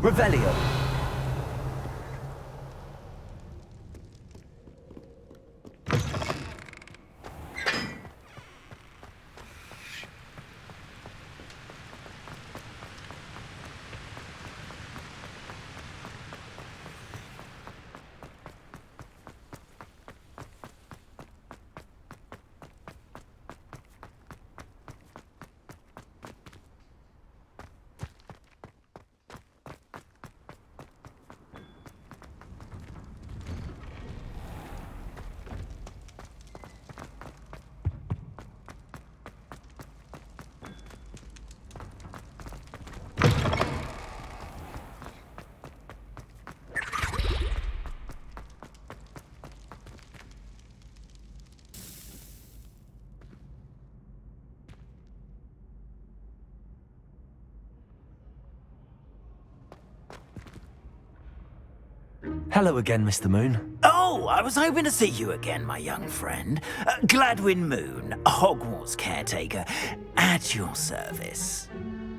Revelio. Hello again, Mr. Moon. Oh, I was hoping to see you again, my young friend. Gladwin Moon, Hogwarts caretaker, at your service.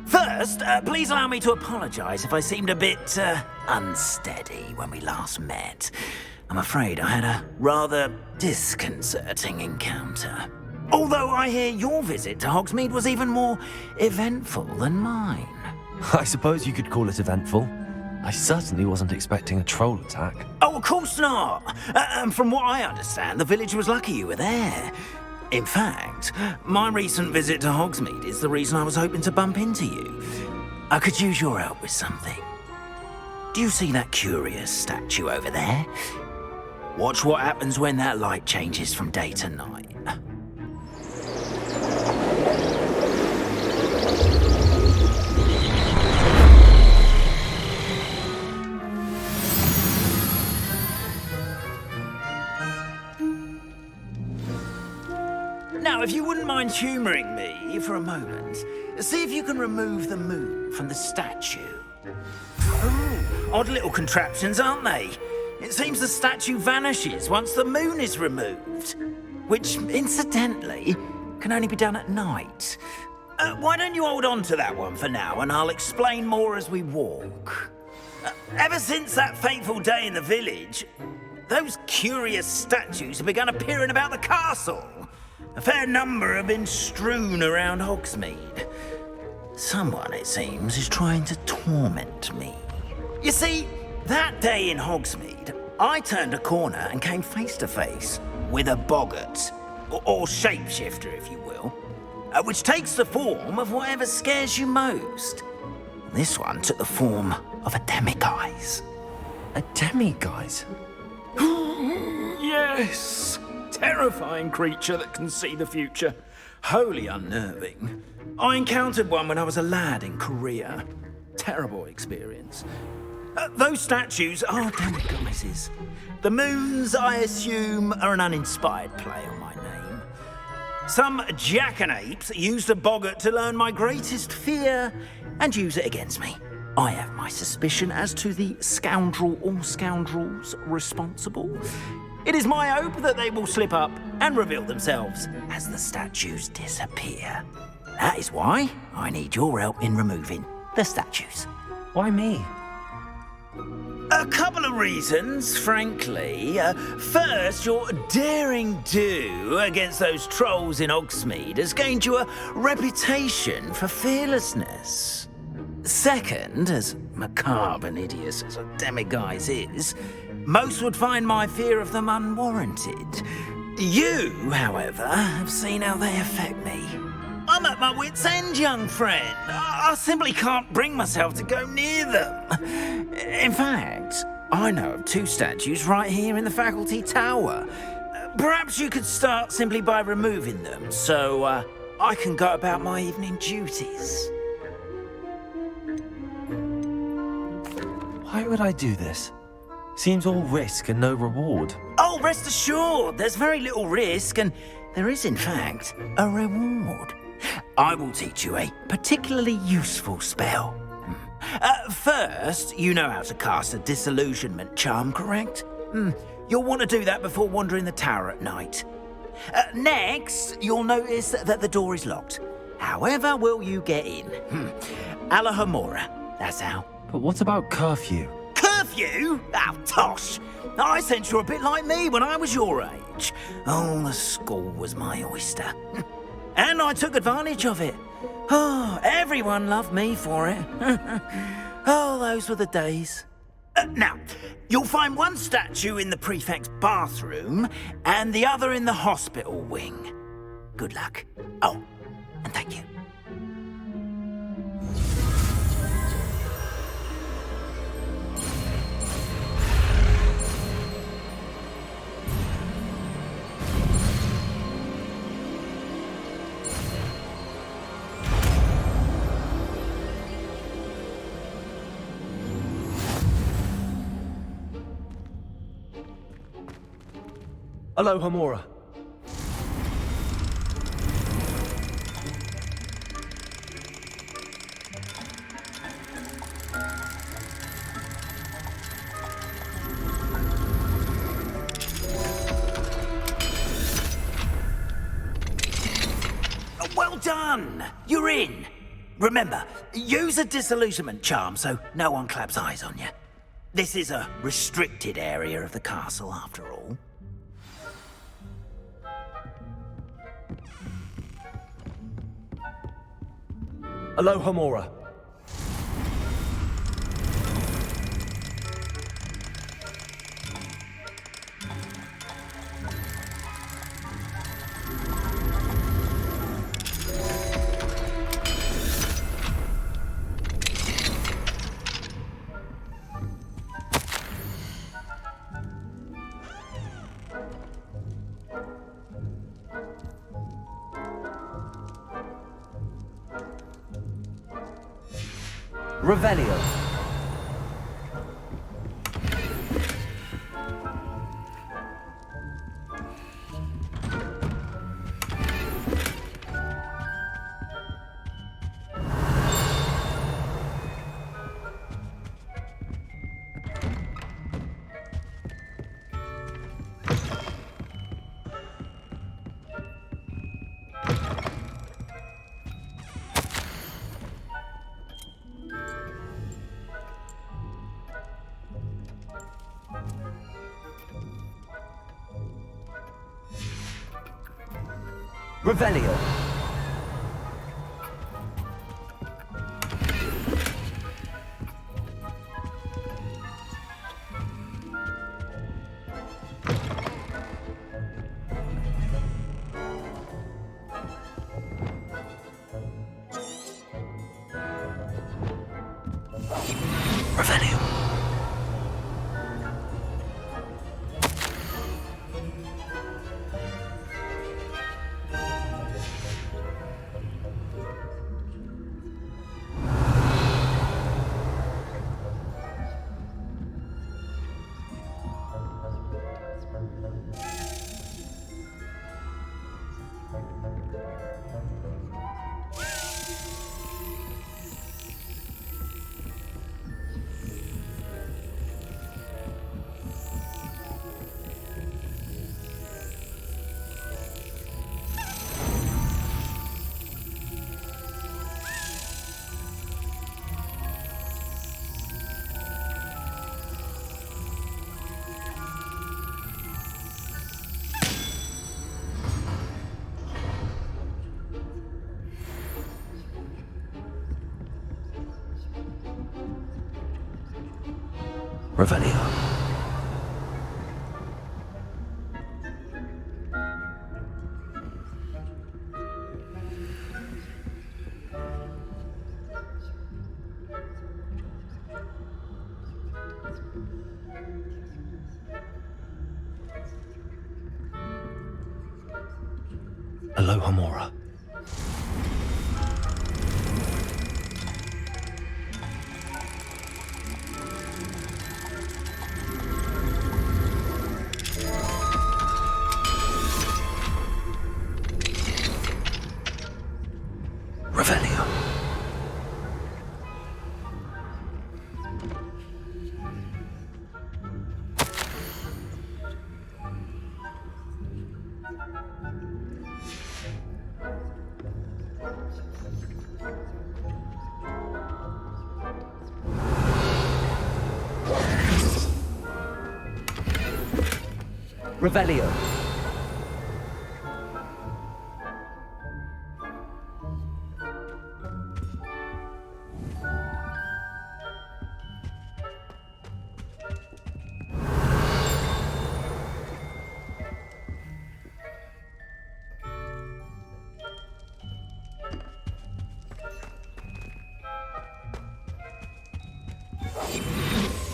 First, please allow me to apologize if I seemed a bit, unsteady when we last met. I'm afraid I had a rather disconcerting encounter. Although I hear your visit to Hogsmeade was even more eventful than mine. I suppose you could call it eventful. I certainly wasn't expecting a troll attack. Oh, of course not. And from what I understand, the village was lucky you were there. In fact, my recent visit to Hogsmeade is the reason I was hoping to bump into you. I could use your help with something. Do you see that curious statue over there? Watch what happens when that light changes from day to night. Now, if you wouldn't mind humouring me for a moment, see if you can remove the moon from the statue. Ooh, odd little contraptions, aren't they? It seems the statue vanishes once the moon is removed, which, incidentally, can only be done at night. Why don't you hold on to that one for now, and I'll explain more as we walk. Ever since that fateful day in the village, those curious statues have begun appearing about the castle. A fair number have been strewn around Hogsmeade. Someone, it seems, is trying to torment me. You see, that day in Hogsmeade, I turned a corner and came face to face with a boggart, or shapeshifter, if you will, which takes the form of whatever scares you most. This one took the form of a Demiguise. A Demiguise? Yes! Terrifying creature that can see the future. Wholly unnerving. I encountered one when I was a lad in Korea. Terrible experience. Those statues are Demiguises. The moons, I assume, are an uninspired play on my name. Some jackanapes used a boggart to learn my greatest fear and use it against me. I have my suspicion as to the scoundrel or scoundrels responsible. It is my hope that they will slip up and reveal themselves as the statues disappear. That is why I need your help in removing the statues. Why me? A couple of reasons, frankly. First, your daring do against those trolls in Hogsmeade has gained you a reputation for fearlessness. Second, as macabre and hideous as a Demiguise is, most would find my fear of them unwarranted. You, however, have seen how they affect me. I'm at my wit's end, young friend. I simply can't bring myself to go near them. In fact, I know of two statues right here in the faculty tower. Perhaps you could start simply by removing them, so I can go about my evening duties. Why would I do this? Seems all risk and no reward. Oh, rest assured, there's very little risk, and there is, in fact, a reward. I will teach you a particularly useful spell. First, you know how to cast a disillusionment charm, correct? You'll want to do that before wandering the tower at night. Next, you'll notice that the door is locked. However will you get in? Alohomora. That's how. But what about curfew? Curfew? Oh, tosh! I sense you're a bit like me when I was your age. Oh, the school was my oyster. And I took advantage of it. Oh, everyone loved me for it. Oh, those were the days. Now, you'll find one statue in the prefect's bathroom and the other in the hospital wing. Good luck. Oh, and thank you. Alohomora. Well done! You're in. Remember, use a disillusionment charm so no one claps eyes on you. This is a restricted area of the castle, after all. Alohomora. Revelio. Revelio. Revelio. Revelio. Alohomora. Revelio. Revelio.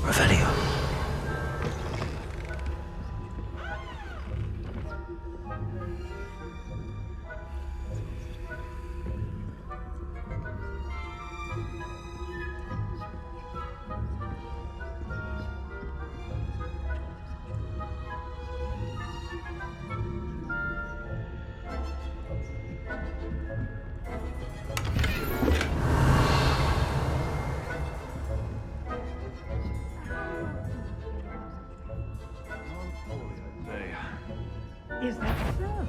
Revelio. Is that so?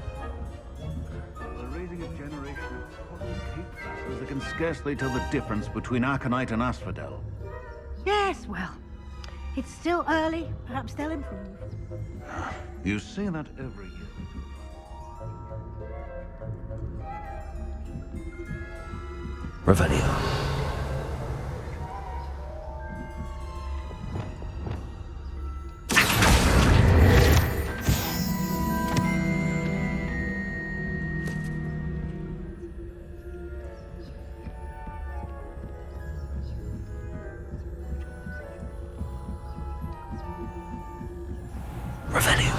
We're raising a generation of total cape that can scarcely tell the difference between Aconite and Asphodel. Yes, well, it's still early. Perhaps they'll improve. You say that every year. Revelio. Revelio.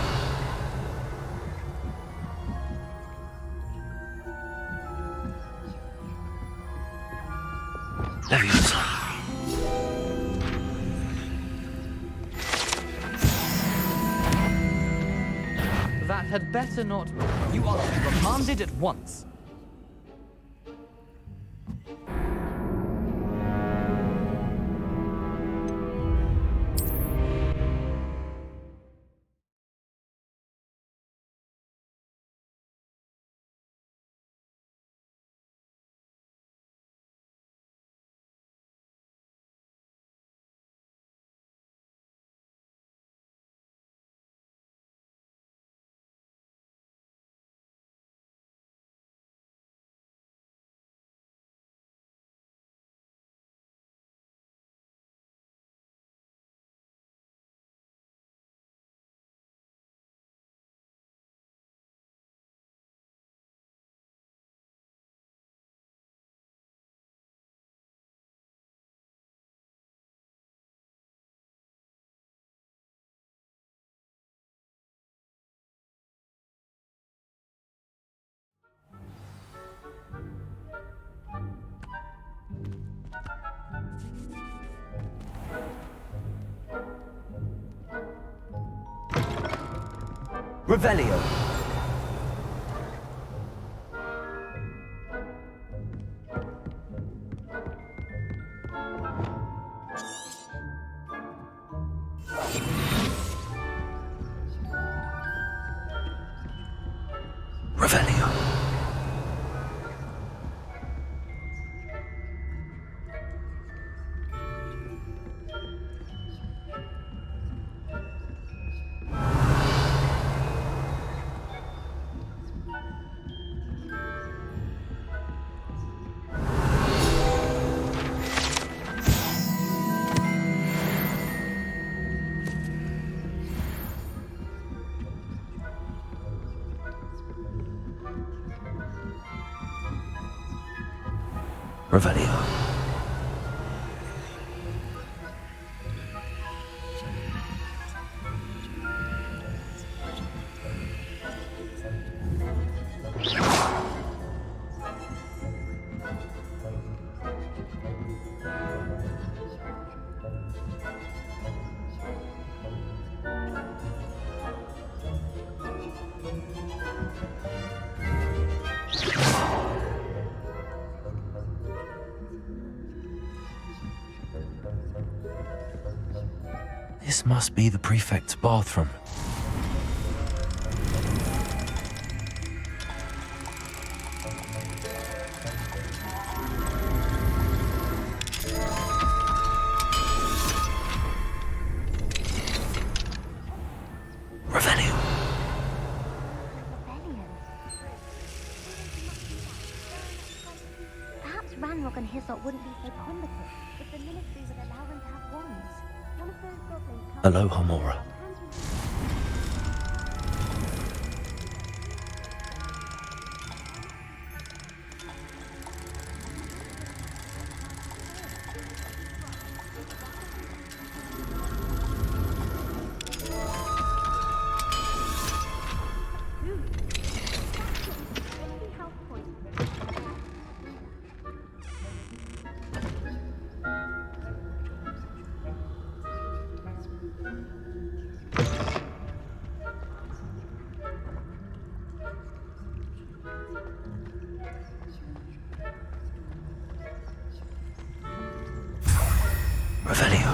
Leviosa. That had better not. You are reprimanded at once. Revelio. Revelio. Revelio. This must be the prefect's bathroom. Revelio. Ranrock and Hyssop wouldn't be so combative if the ministry would allow them to have wands. One of those goblins comes... Alohomora. Revelio.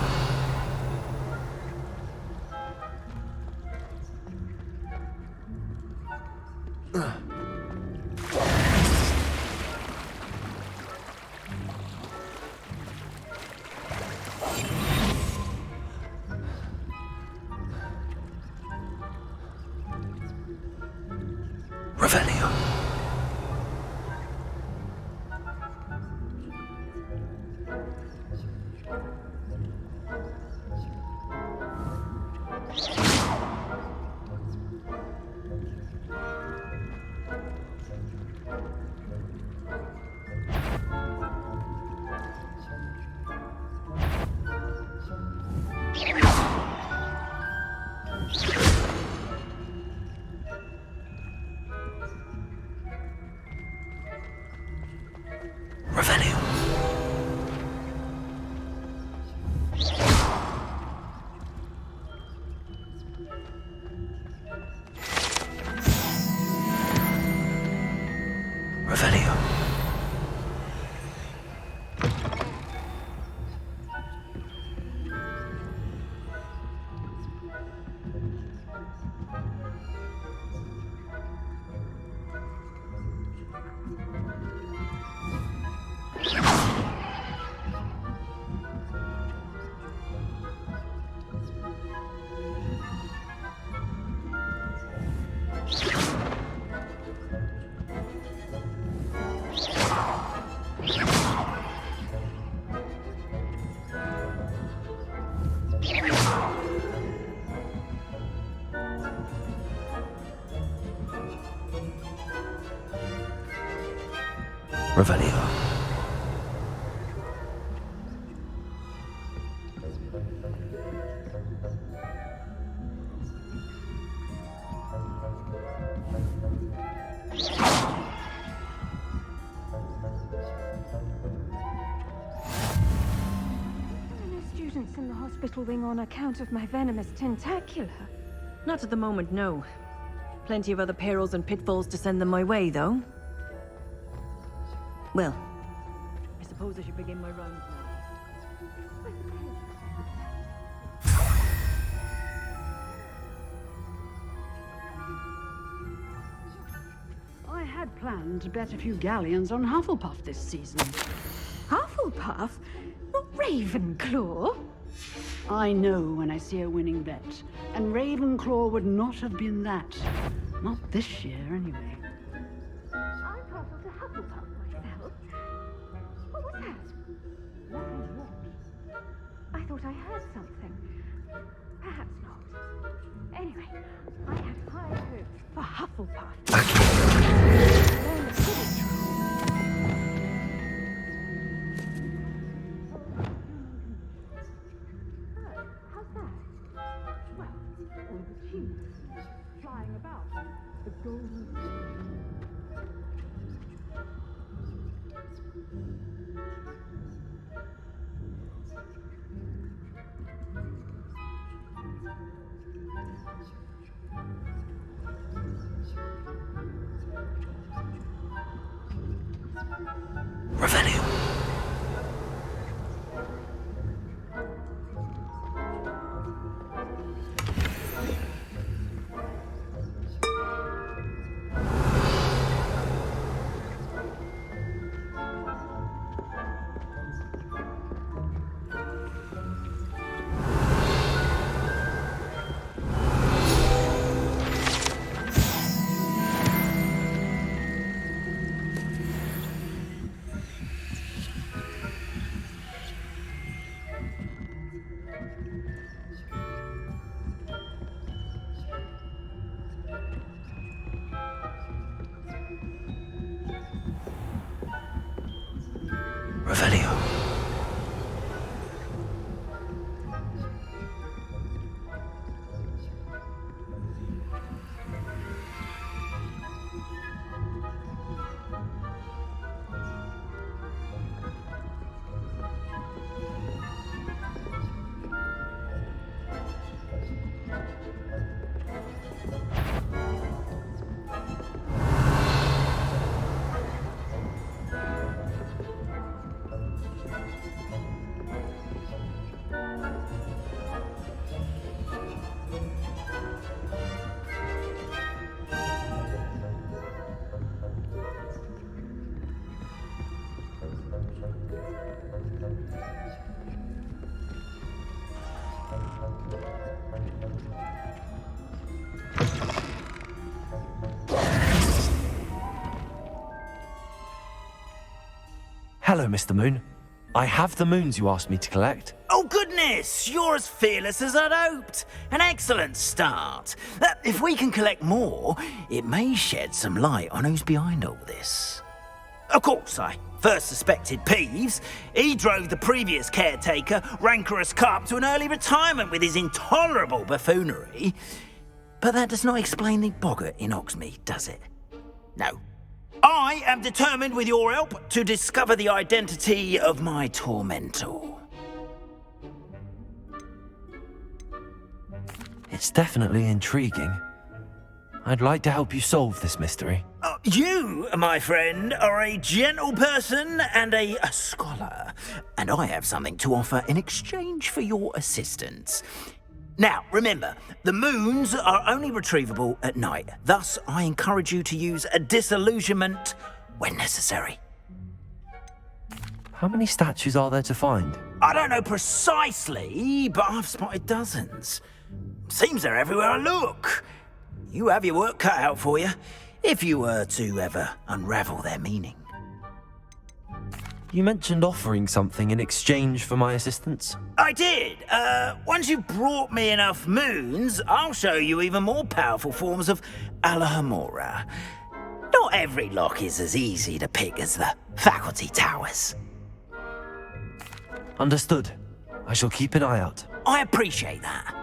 Revelio. Revelio. Revelio. Revelio. Students in the hospital wing on account of my venomous tentacula. Not at the moment, no. Plenty of other perils and pitfalls to send them my way, though. Well, I suppose I should begin my rounds now. I had planned to bet a few galleons on Hufflepuff this season. Hufflepuff? Not Ravenclaw? I know when I see a winning bet, and Ravenclaw would not have been that. Not this year, anyway. I puzzled to Hufflepuff myself. What was that? I thought I heard something. Perhaps not. Anyway, I had high hopes for Hufflepuff. Learn the Quidditch. How's that? Well, all the tunes flying about. The golden... Revelio. Revelio. Hello, Mr. Moon. I have the moons you asked me to collect. Oh, goodness! You're as fearless as I'd hoped. An excellent start. If we can collect more, it may shed some light on who's behind all this. Of course, I first suspected Peeves. He drove the previous caretaker, Rancorous Carp, to an early retirement with his intolerable buffoonery. But that does not explain the boggart in Oxmead, does it? No. I am determined, with your help, to discover the identity of my tormentor. It's definitely intriguing. I'd like to help you solve this mystery. You, my friend, are a gentle person and a scholar, and I have something to offer in exchange for your assistance. Now, remember, the moons are only retrievable at night. Thus, I encourage you to use a disillusionment when necessary. How many statues are there to find? I don't know precisely, but I've spotted dozens. Seems they're everywhere I look. You have your work cut out for you, if you were to ever unravel their meaning. You mentioned offering something in exchange for my assistance. I did. Once you've brought me enough moons, I'll show you even more powerful forms of Alohomora. Not every lock is as easy to pick as the faculty towers. Understood. I shall keep an eye out. I appreciate that.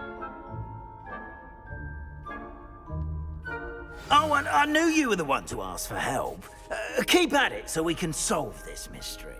Oh, and I knew you were the one to ask for help. Keep at it so we can solve this mystery.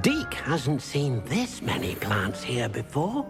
Deke hasn't seen this many plants here before.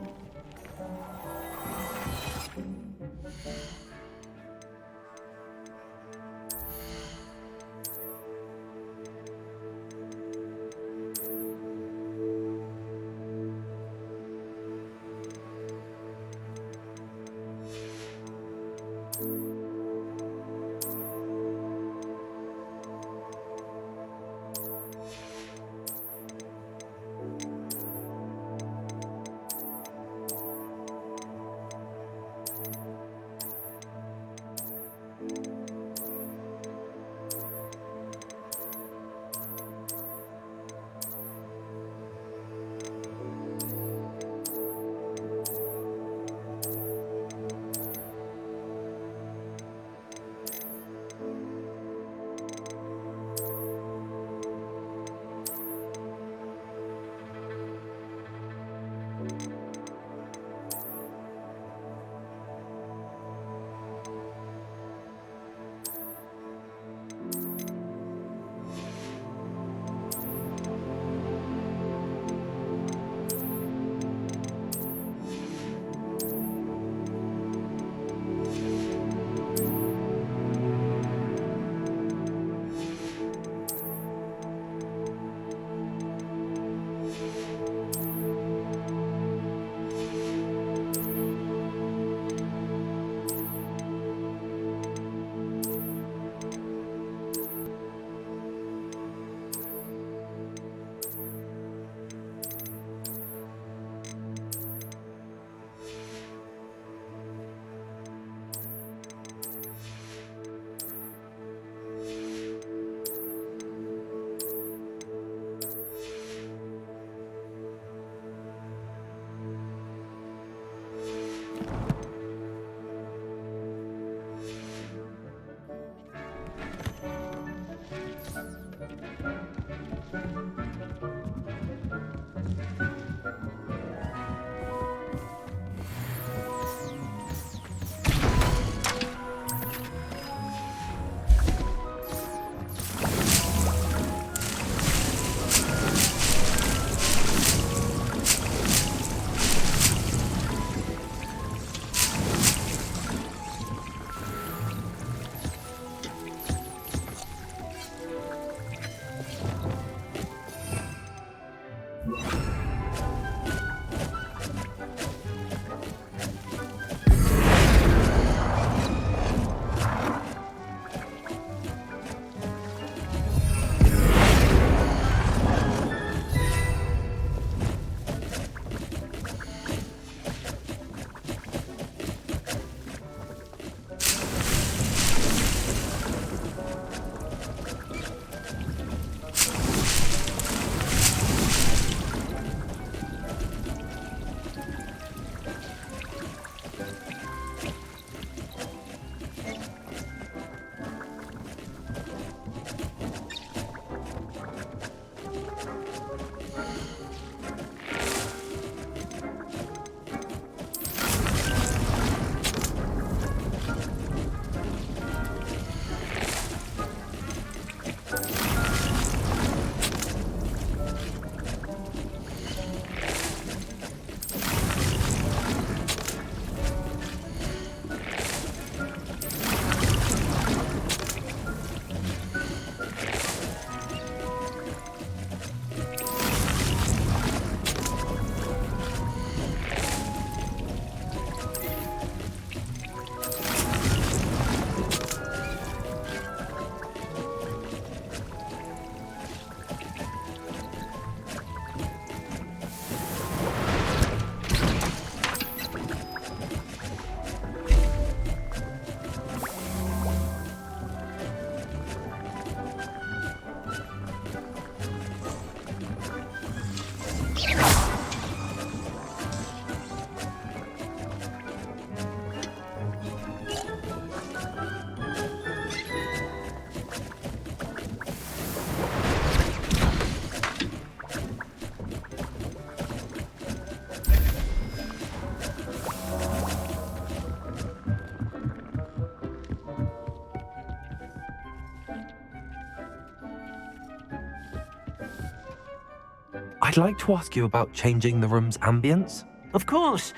I'd like to ask you about changing the room's ambience. Of course.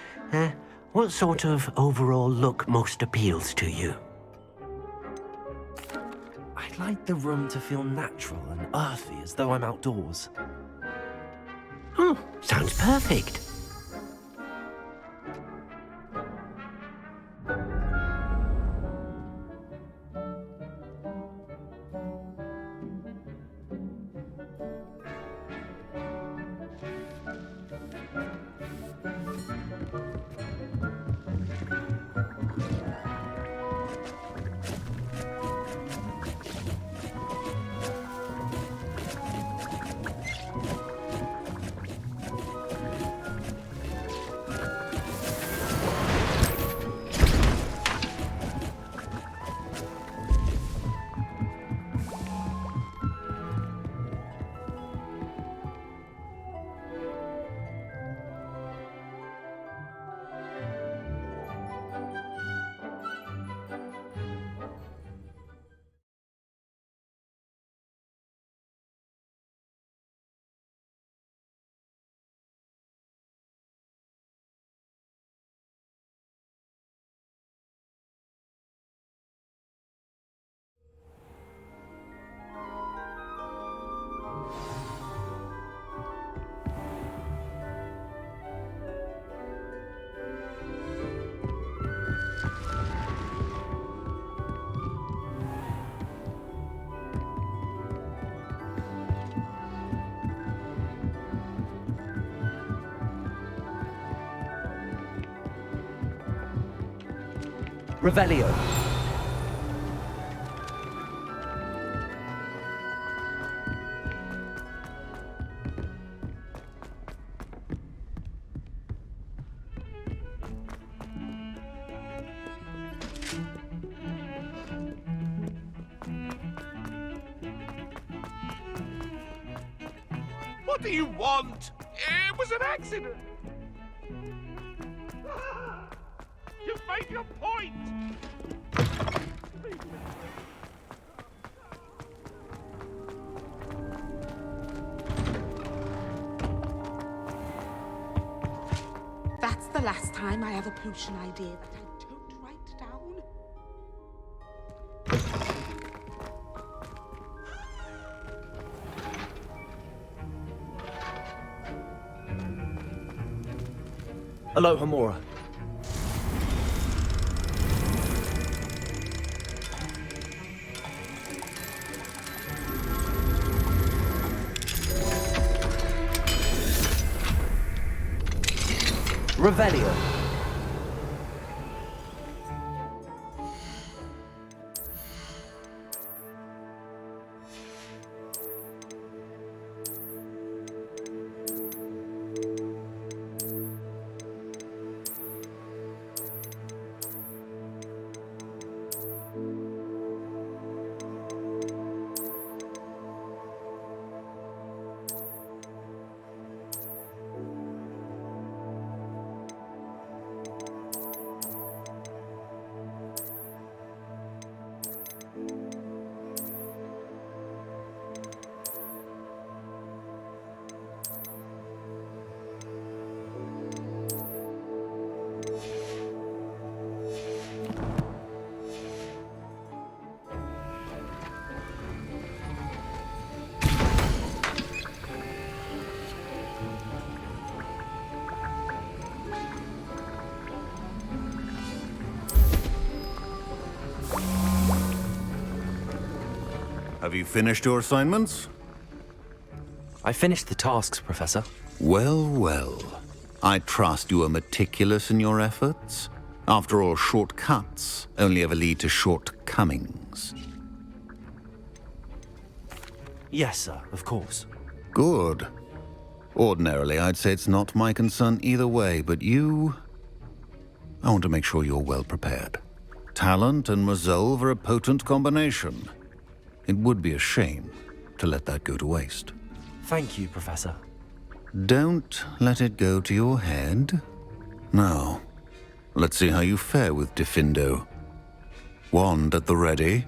What sort of overall look most appeals to you? I'd like the room to feel natural and earthy, as though I'm outdoors. Oh, sounds perfect. Revelio. What do you want? It was an accident. You've made your point. That's the last time I have a potion idea that I don't write down. Alohomora. Revelio. Have you finished your assignments? I finished the tasks, Professor. Well, well. I trust you are meticulous in your efforts. After all, shortcuts only ever lead to shortcomings. Yes, sir, of course. Good. Ordinarily, I'd say it's not my concern either way, but you... I want to make sure you're well prepared. Talent and resolve are a potent combination. It would be a shame to let that go to waste. Thank you, Professor. Don't let it go to your head. Now, let's see how you fare with Diffindo. Wand at the ready.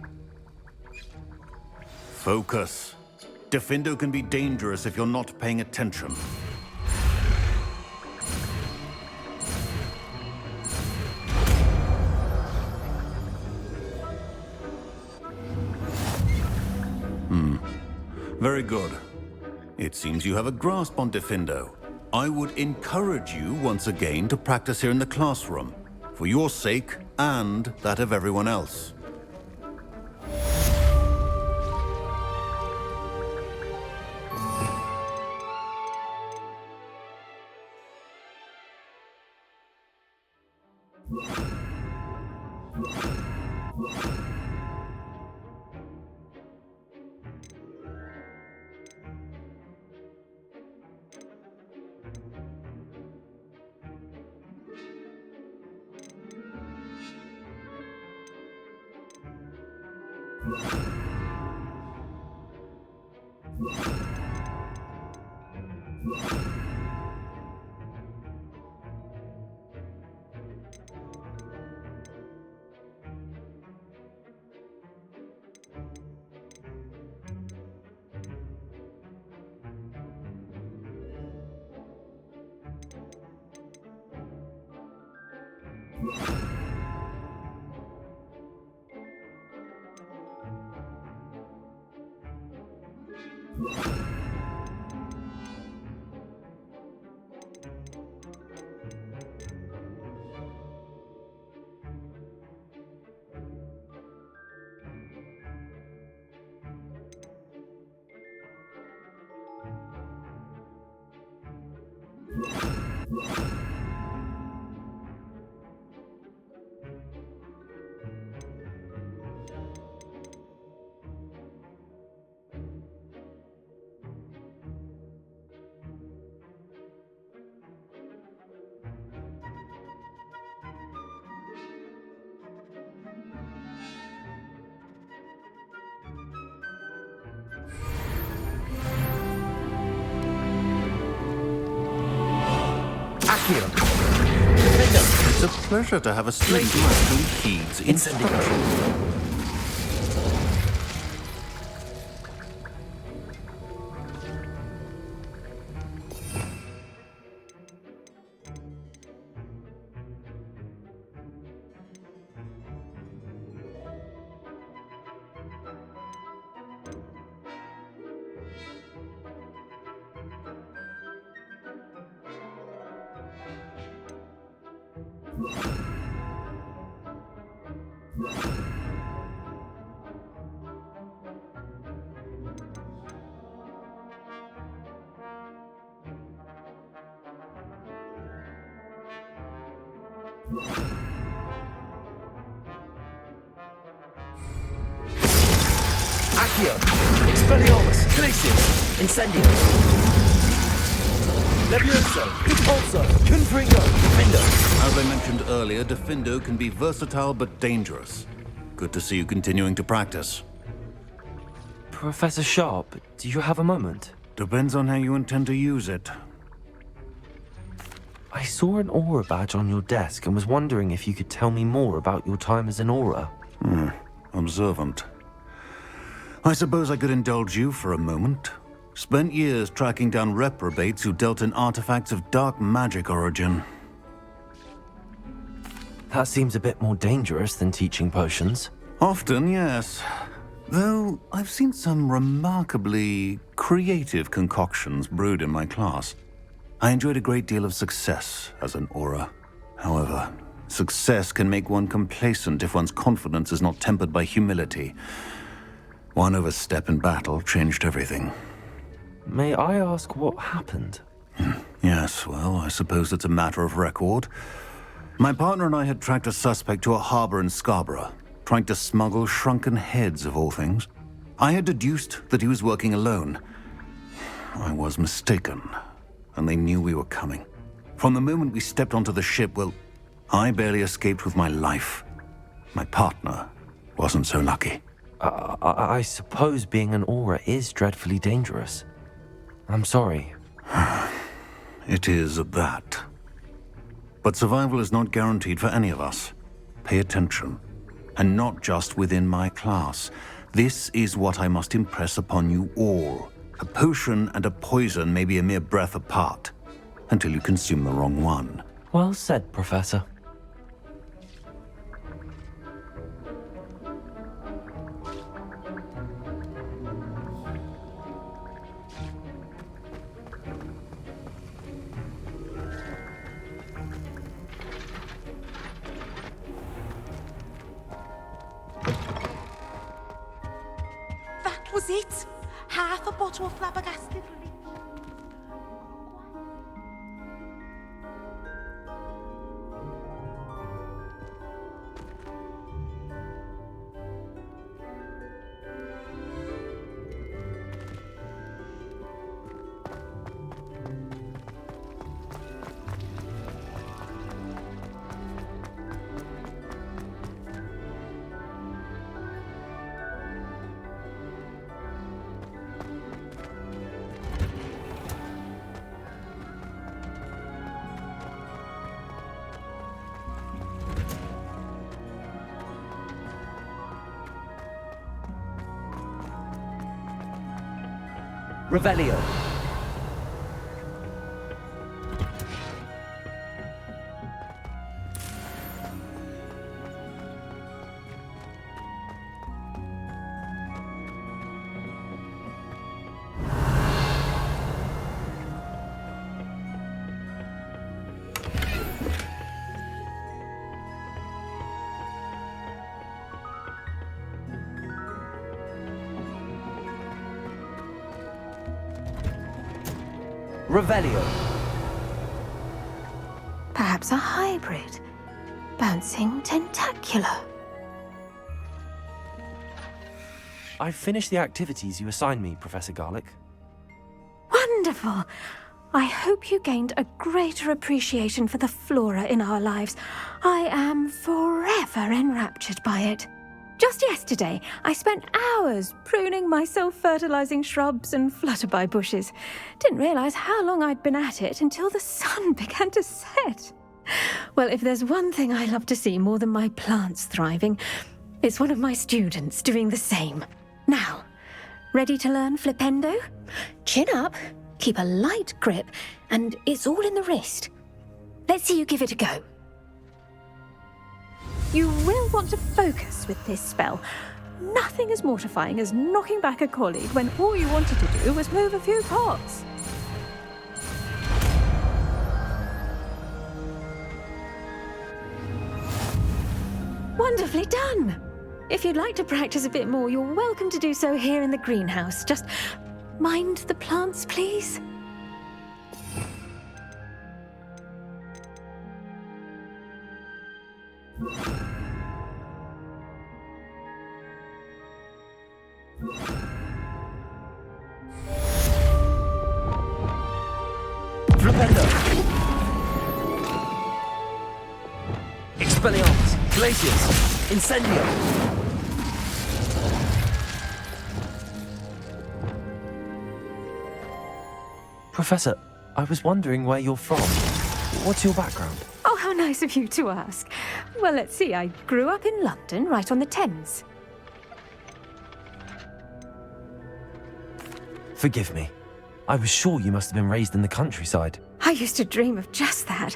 Focus. Diffindo can be dangerous if you're not paying attention. Very good. It seems you have a grasp on Diffindo. I would encourage you once again to practice here in the classroom, for your sake and that of everyone else. It's a pleasure to have a student who actually heeds instruction. Accio! Expelliarmus! Glacius! Incendio! Levioso! Impulso! Confringo! Diffindo! As I mentioned earlier, Diffindo can be versatile but dangerous. Good to see you continuing to practice. Professor Sharp, do you have a moment? Depends on how you intend to use it. I saw an aura badge on your desk and was wondering if you could tell me more about your time as an aura. Observant. I suppose I could indulge you for a moment. Spent years tracking down reprobates who dealt in artifacts of dark magic origin. That seems a bit more dangerous than teaching potions. Often, yes. Though I've seen some remarkably creative concoctions brewed in my class. I enjoyed a great deal of success as an aura. However, success can make one complacent if one's confidence is not tempered by humility. One overstep in battle changed everything. May I ask what happened? Yes, well, I suppose it's a matter of record. My partner and I had tracked a suspect to a harbor in Scarborough, trying to smuggle shrunken heads of all things. I had deduced that he was working alone. I was mistaken. and they knew we were coming. From the moment we stepped onto the ship, well, I barely escaped with my life. My partner wasn't so lucky. I suppose being an aura is dreadfully dangerous. I'm sorry. It is at that. But survival is not guaranteed for any of us. Pay attention. And not just within my class. This is what I must impress upon you all. A potion and a poison may be a mere breath apart, until you consume the wrong one. Well said, Professor. That was it. Half a bottle of flabbergasted relief. Revelio. Revelio. Perhaps a hybrid. Bouncing tentacular. I've finished the activities you assigned me, Professor Garlick. Wonderful! I hope you gained a greater appreciation for the flora in our lives. I am forever enraptured by it. Just yesterday, I spent hours pruning my self-fertilizing shrubs and flutterby bushes. Didn't realize how long I'd been at it until the sun began to set. Well, if there's one thing I love to see more than my plants thriving, it's one of my students doing the same. Now, ready to learn Flipendo? Chin up, keep a light grip, and it's all in the wrist. Let's see you give it a go. You will want to focus with this spell. Nothing as mortifying as knocking back a colleague when all you wanted to do was move a few pots. Wonderfully done! If you'd like to practice a bit more, you're welcome to do so here in the greenhouse. Just mind the plants, please. Flipendo! Expelliarmus! Glacius! Incendio! Professor, I was wondering where you're from. What's your background? Oh, how nice of you to ask. Well, let's see. I grew up in London, right on the Thames. Forgive me. I was sure you must have been raised in the countryside. I used to dream of just that.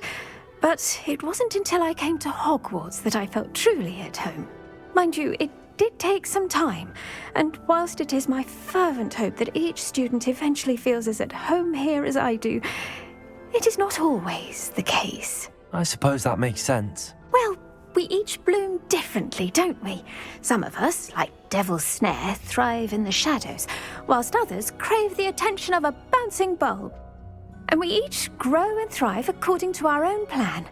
But it wasn't until I came to Hogwarts that I felt truly at home. Mind you, it did take some time. And whilst it is my fervent hope that each student eventually feels as at home here as I do, it is not always the case. I suppose that makes sense. Well, we each bloom differently, don't we? Some of us, like Devil's Snare, thrive in the shadows, whilst others crave the attention of a bouncing bulb. And we each grow and thrive according to our own plan.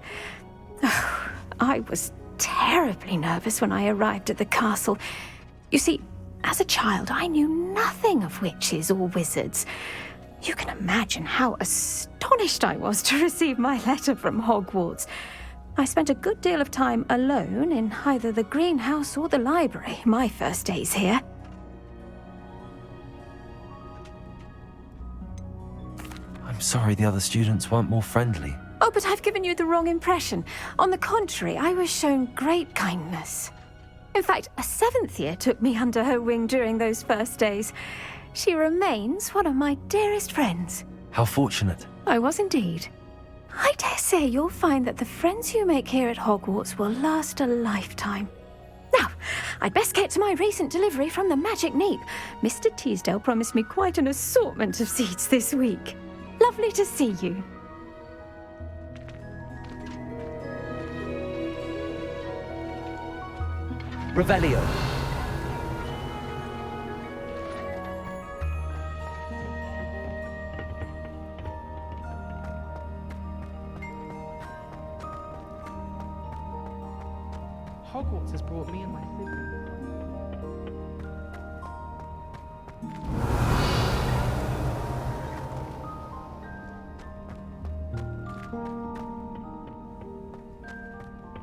Oh, I was terribly nervous when I arrived at the castle. You see, as a child, I knew nothing of witches or wizards. You can imagine how astonished I was to receive my letter from Hogwarts. I spent a good deal of time alone in either the greenhouse or the library my first days here. I'm sorry the other students weren't more friendly. Oh, but I've given you the wrong impression. On the contrary, I was shown great kindness. In fact, a 7th year took me under her wing during those first days. She remains one of my dearest friends. How fortunate. I was indeed. I dare say you'll find that the friends you make here at Hogwarts will last a lifetime. Now, I'd best get to my recent delivery from the Magic Neep. Mr. Teasdale promised me quite an assortment of seeds this week. Lovely to see you. Revelio. Hogwarts has brought me and my siblings.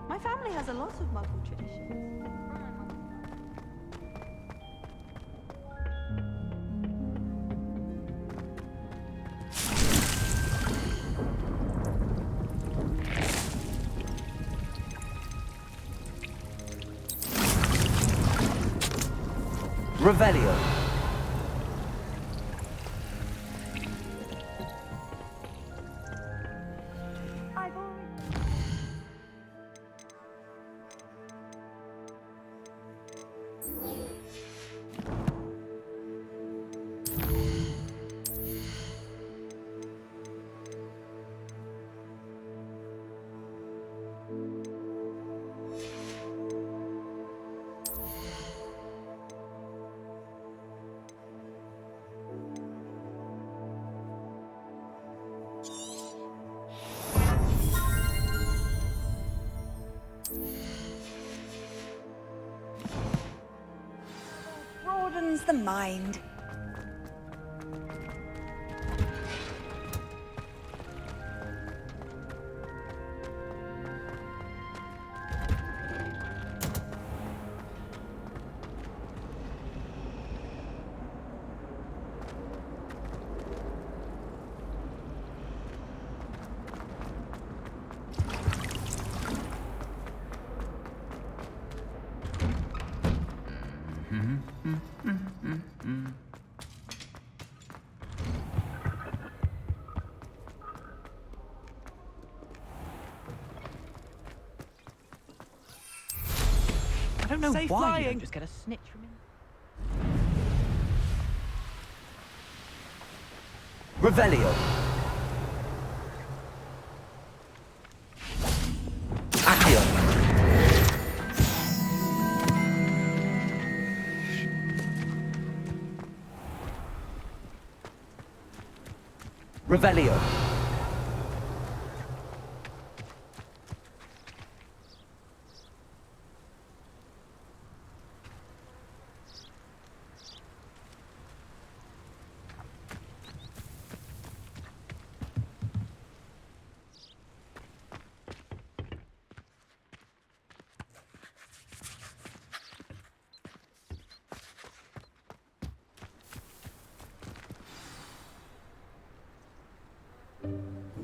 My family has a lot of Muggle traditions. Revelio. Broadens the mind. I don't know Safe why you flying. don't just get a snitch from him. Revelio. Accio. Revelio.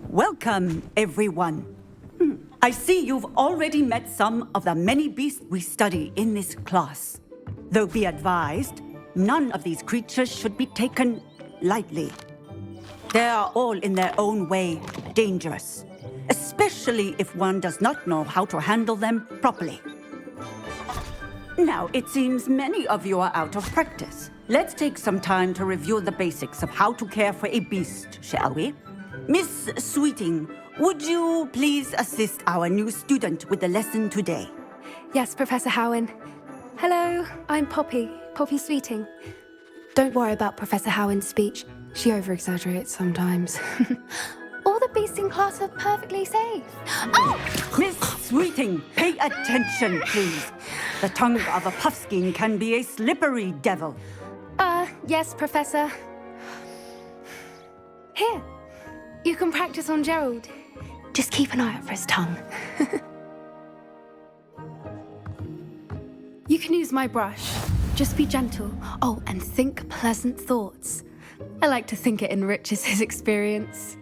Welcome, everyone. I see you've already met some of the many beasts we study in this class. Though be advised, none of these creatures should be taken lightly. They are all in their own way dangerous, especially if one does not know how to handle them properly. Now, it seems many of you are out of practice. Let's take some time to review the basics of how to care for a beast, shall we? Miss Sweeting, would you please assist our new student with the lesson today? Yes, Professor Howin. Hello, I'm Poppy Sweeting. Don't worry about Professor Howin's speech. She over-exaggerates sometimes. All the beasts in class are perfectly safe. Oh! Miss Sweeting, pay attention, please. The tongue of a puffskein can be a slippery devil. Yes, Professor. Here, you can practice on Gerald. Just keep an eye out for his tongue. You can use my brush. Just be gentle. Oh, and think pleasant thoughts. I like to think it enriches his experience.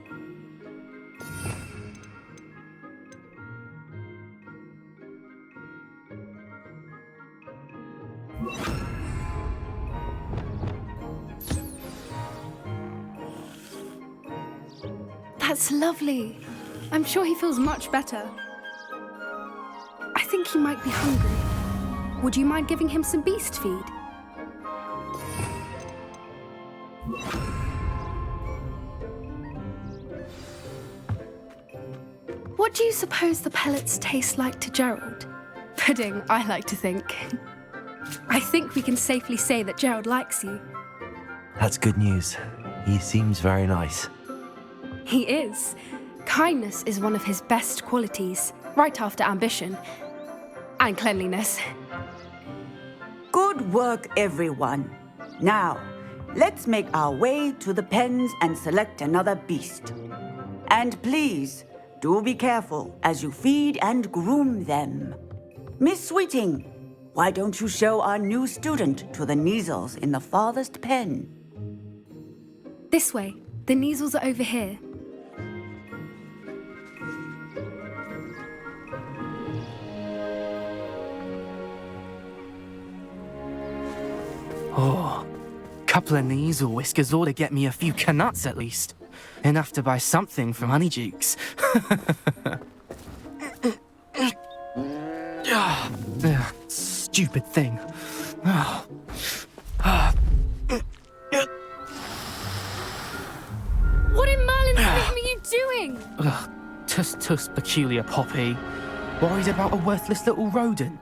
That's lovely. I'm sure he feels much better. I think he might be hungry. Would you mind giving him some beast feed? What do you suppose the pellets taste like to Gerald? Pudding, I like to think. I think we can safely say that Gerald likes you. That's good news. He seems very nice. He is. Kindness is one of his best qualities, right after ambition. And cleanliness. Good work, everyone. Now, let's make our way to the pens and select another beast. And please, do be careful as you feed and groom them. Miss Sweeting, why don't you show our new student to the Neasels in the farthest pen? This way. The Neasels are over here. Oh, couple of Neasel whiskers ought to get me a few canuts at least. Enough to buy something from Honeydukes. Stupid thing. What in Merlin's name are you doing? Tuss, peculiar Poppy. Worried about a worthless little rodent.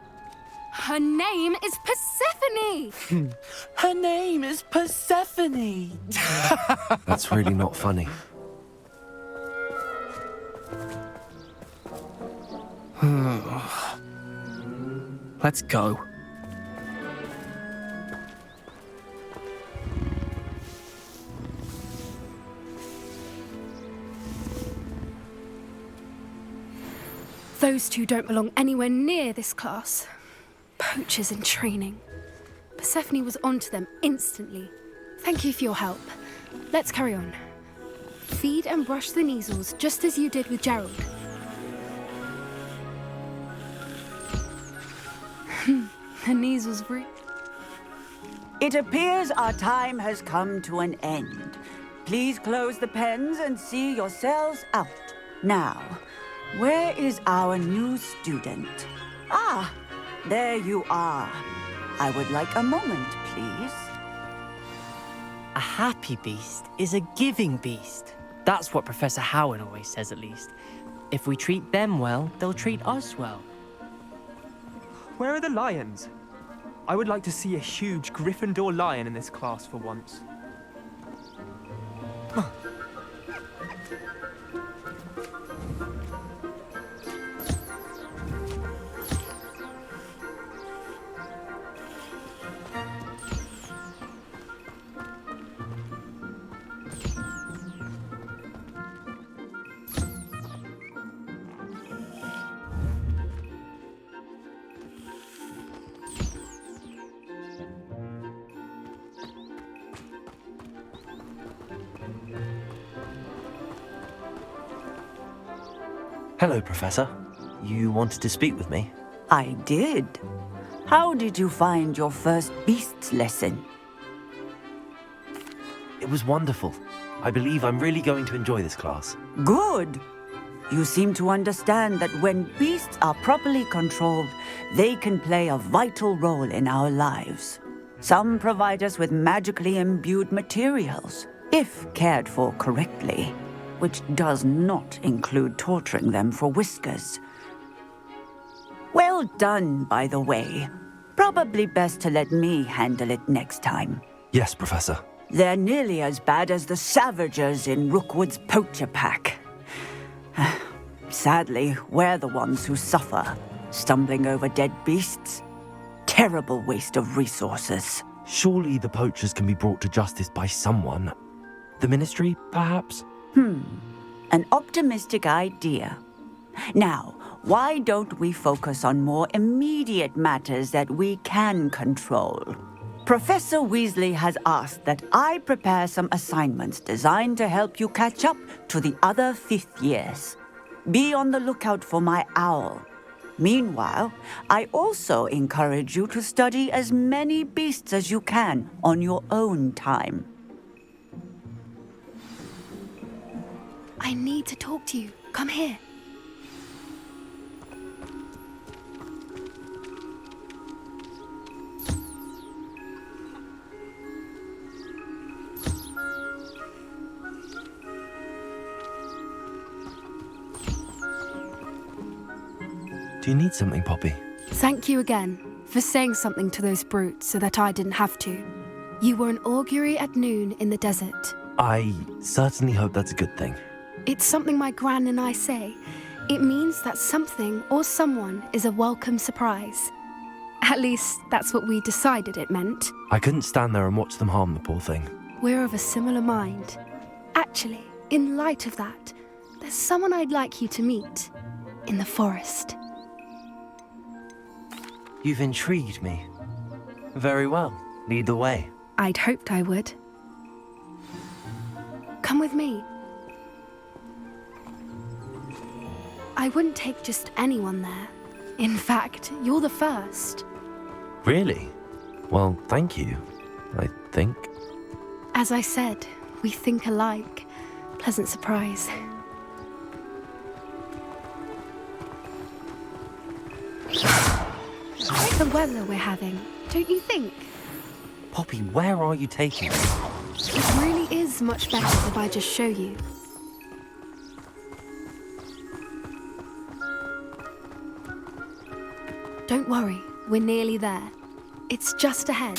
Her name is Persephone! Her name is Persephone! That's really not funny. Let's go. Those two don't belong anywhere near this class. Poachers in training. Persephone was onto them instantly. Thank you for your help. Let's carry on. Feed and brush the Neasels just as you did with Gerald. The Neasels It appears our time has come to an end. Please close the pens and see yourselves out. Now, where is our new student? Ah, there you are. I would like a moment, please. A happy beast is a giving beast. That's what Professor Howen always says, at least. If we treat them well, they'll treat us well. Where are the lions? I would like to see a huge Gryffindor lion in this class for once. Hello, Professor. You wanted to speak with me? I did. How did you find your first beasts lesson? It was wonderful. I believe I'm really going to enjoy this class. Good. You seem to understand that when beasts are properly controlled, they can play a vital role in our lives. Some provide us with magically imbued materials, if cared for correctly, which does not include torturing them for whiskers. Well done, by the way. Probably best to let me handle it next time. Yes, Professor. They're nearly as bad as the Savagers in Rookwood's poacher pack. Sadly, we're the ones who suffer, stumbling over dead beasts. Terrible waste of resources. Surely the poachers can be brought to justice by someone. The Ministry, perhaps? An optimistic idea. Now, why don't we focus on more immediate matters that we can control? Professor Weasley has asked that I prepare some assignments designed to help you catch up to the other 5th years. Be on the lookout for my owl. Meanwhile, I also encourage you to study as many beasts as you can on your own time. I need to talk to you. Come here. Do you need something, Poppy? Thank you again for saying something to those brutes so that I didn't have to. You were an augury at noon in the desert. I certainly hope that's a good thing. It's something my gran and I say. It means that something or someone is a welcome surprise. At least, that's what we decided it meant. I couldn't stand there and watch them harm the poor thing. We're of a similar mind. Actually, in light of that, there's someone I'd like you to meet. In the forest. You've intrigued me. Very well. Lead the way. I'd hoped I would. Come with me. I wouldn't take just anyone there. In fact, you're the first. Really? Well, thank you, I think. As I said, we think alike. Pleasant surprise. Quite the weather we're having, don't you think? Poppy, where are you taking me? It really is much better if I just show you. Don't worry, we're nearly there. It's just ahead.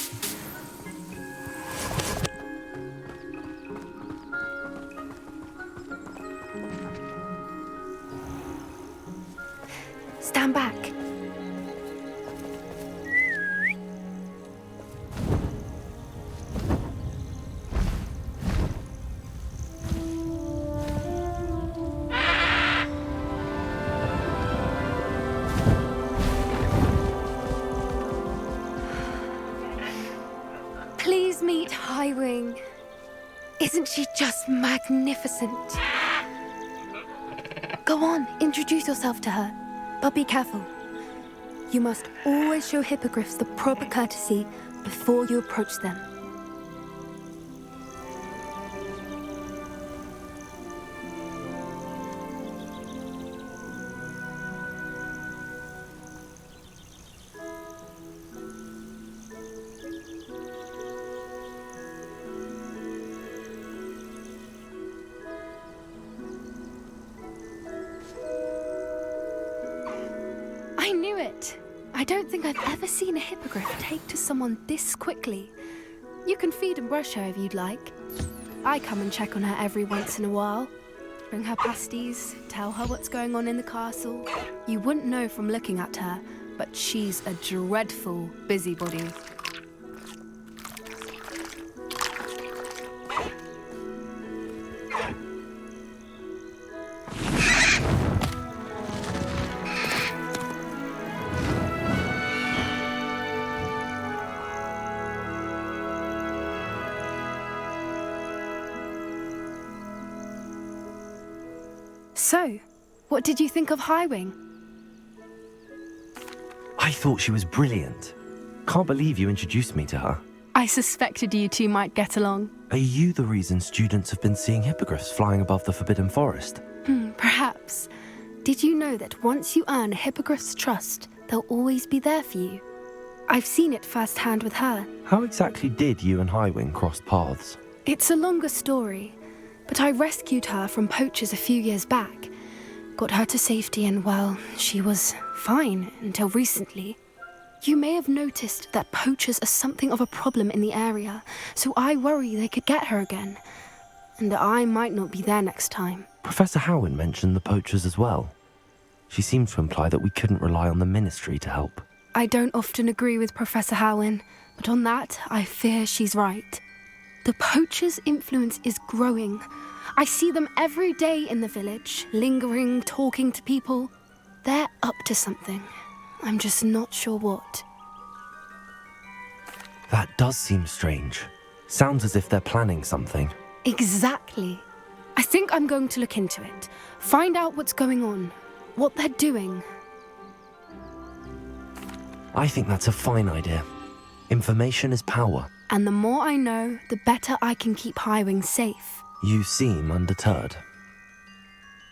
Stand back. Please meet Highwing. Isn't she just magnificent? Go on, introduce yourself to her. But be careful. You must always show hippogriffs the proper courtesy before you approach them. I knew it! I don't think I've ever seen a hippogriff take to someone this quickly. You can feed and brush her if you'd like. I come and check on her every once in a while. Bring her pasties, tell her what's going on in the castle. You wouldn't know from looking at her, but she's a dreadful busybody. So, what did you think of Highwing? I thought she was brilliant. Can't believe you introduced me to her. I suspected you two might get along. Are you the reason students have been seeing hippogriffs flying above the Forbidden Forest? Perhaps. Did you know that once you earn a hippogriff's trust, they'll always be there for you? I've seen it firsthand with her. How exactly did you and Highwing cross paths? It's a longer story, but I rescued her from poachers a few years back. Got her to safety and, well, she was fine until recently. You may have noticed that poachers are something of a problem in the area, so I worry they could get her again. And I might not be there next time. Professor Howin mentioned the poachers as well. She seemed to imply that we couldn't rely on the Ministry to help. I don't often agree with Professor Howin, but on that, I fear she's right. The poacher's influence is growing. I see them every day in the village, lingering, talking to people. They're up to something. I'm just not sure what. That does seem strange. Sounds as if they're planning something. Exactly. I think I'm going to look into it. Find out what's going on. What they're doing. I think that's a fine idea. Information is power. And the more I know, the better I can keep Highwing safe. You seem undeterred.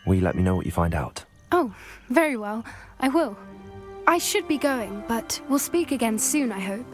Will you let me know what you find out? Oh, very well. I will. I should be going, but we'll speak again soon, I hope.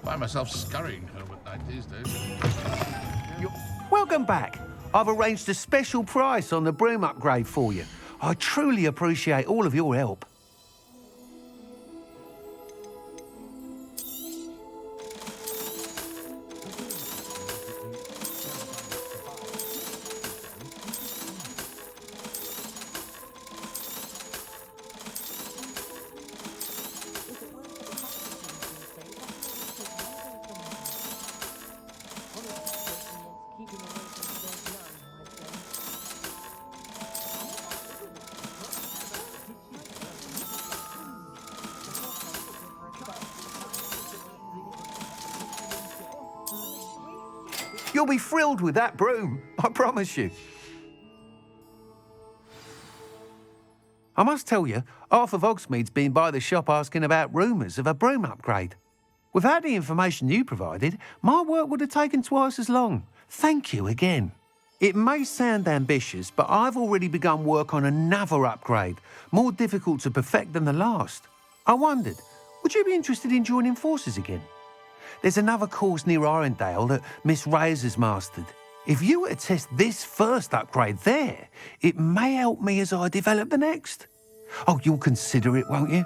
Find myself scurrying home at night these days. Welcome back. I've arranged a special price on the broom upgrade for you. I truly appreciate all of your help. You'll be thrilled with that broom, I promise you. I must tell you, half of Hogsmeade's been by the shop asking about rumours of a broom upgrade. Without the information you provided, my work would have taken twice as long. Thank you again. It may sound ambitious, but I've already begun work on another upgrade, more difficult to perfect than the last. I wondered, would you be interested in joining forces again? There's another course near Arendale that Miss Reyes has mastered. If you were to test this first upgrade there, it may help me as I develop the next. Oh, you'll consider it, won't you?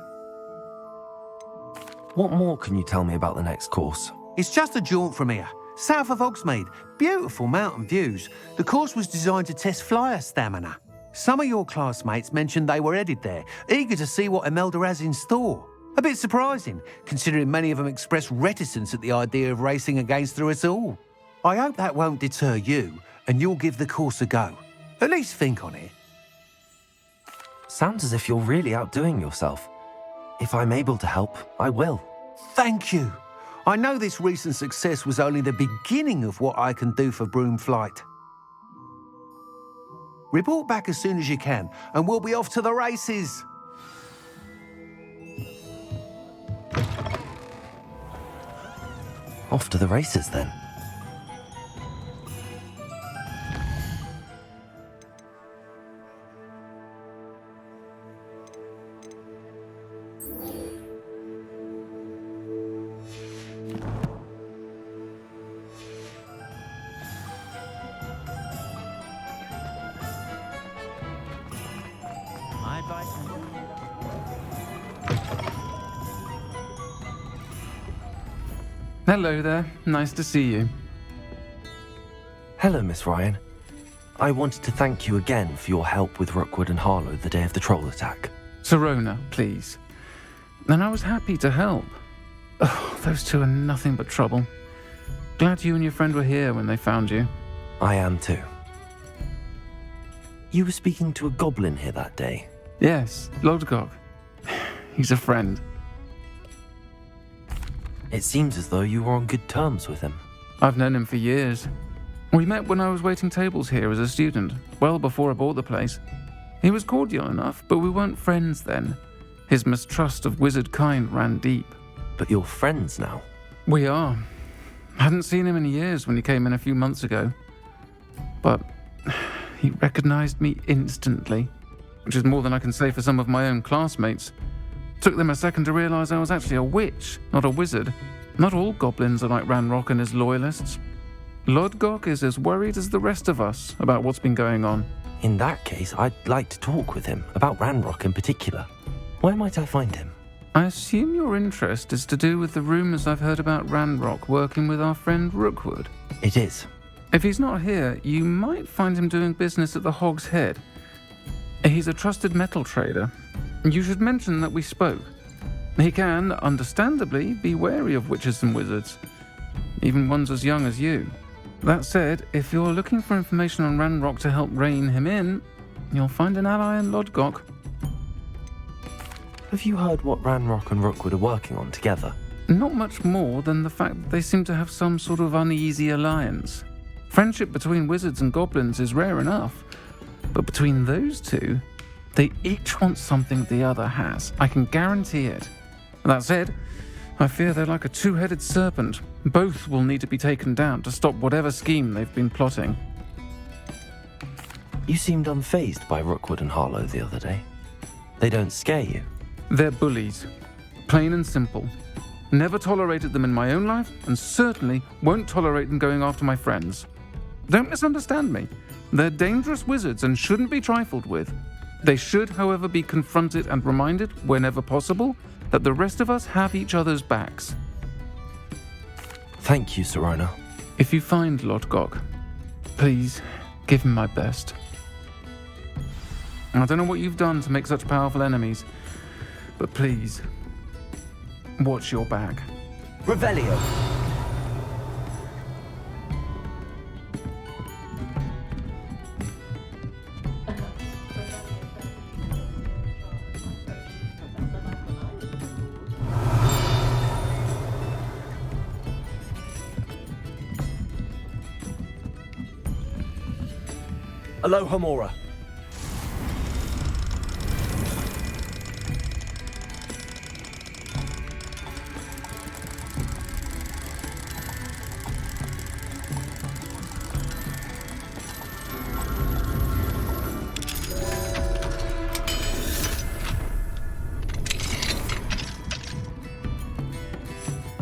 What more can you tell me about the next course? It's just a jaunt from here, south of Hogsmeade. Beautiful mountain views. The course was designed to test flyer stamina. Some of your classmates mentioned they were headed there, eager to see what Imelda has in store. A bit surprising, considering many of them expressed reticence at the idea of racing against her at all. I hope that won't deter you, and you'll give the course a go. At least think on it. Sounds as if you're really outdoing yourself. If I'm able to help, I will. Thank you. I know this recent success was only the beginning of what I can do for broom flight. Report back as soon as you can, and we'll be off to the races. Off to the races, then. My advice. Hello there. Nice to see you. Hello, Miss Ryan. I wanted to thank you again for your help with Rookwood and Harlow the day of the troll attack. Serona, please. And I was happy to help. Oh, those two are nothing but trouble. Glad you and your friend were here when they found you. I am too. You were speaking to a goblin here that day? Yes, Lodgok. He's a friend. It seems as though you were on good terms with him. I've known him for years. We met when I was waiting tables here as a student, well before I bought the place. He was cordial enough, but we weren't friends then. His mistrust of wizard kind ran deep. But you're friends now? We are. Hadn't seen him in years when he came in a few months ago. But he recognized me instantly, which is more than I can say for some of my own classmates. Took them a second to realize I was actually a witch, not a wizard. Not all goblins are like Ranrock and his loyalists. Lodgok is as worried as the rest of us about what's been going on. In that case, I'd like to talk with him, about Ranrock in particular. Where might I find him? I assume your interest is to do with the rumors I've heard about Ranrock working with our friend Rookwood. It is. If he's not here, you might find him doing business at the Hog's Head. He's a trusted metal trader. You should mention that we spoke. He can, understandably, be wary of witches and wizards, even ones as young as you. That said, if you're looking for information on Ranrock to help rein him in, you'll find an ally in Lodgok. Have you heard what Ranrock and Rookwood are working on together? Not much more than the fact that they seem to have some sort of uneasy alliance. Friendship between wizards and goblins is rare enough, but between those two, they each want something the other has. I can guarantee it. That said, I fear they're like a two-headed serpent. Both will need to be taken down to stop whatever scheme they've been plotting. You seemed unfazed by Rookwood and Harlow the other day. They don't scare you? They're bullies. Plain and simple. Never tolerated them in my own life, and certainly won't tolerate them going after my friends. Don't misunderstand me. They're dangerous wizards and shouldn't be trifled with. They should, however, be confronted and reminded, whenever possible, that the rest of us have each other's backs. Thank you, Serona. If you find Lodgok, please give him my best. I don't know what you've done to make such powerful enemies, but please, watch your back. Revelio. Alohomora.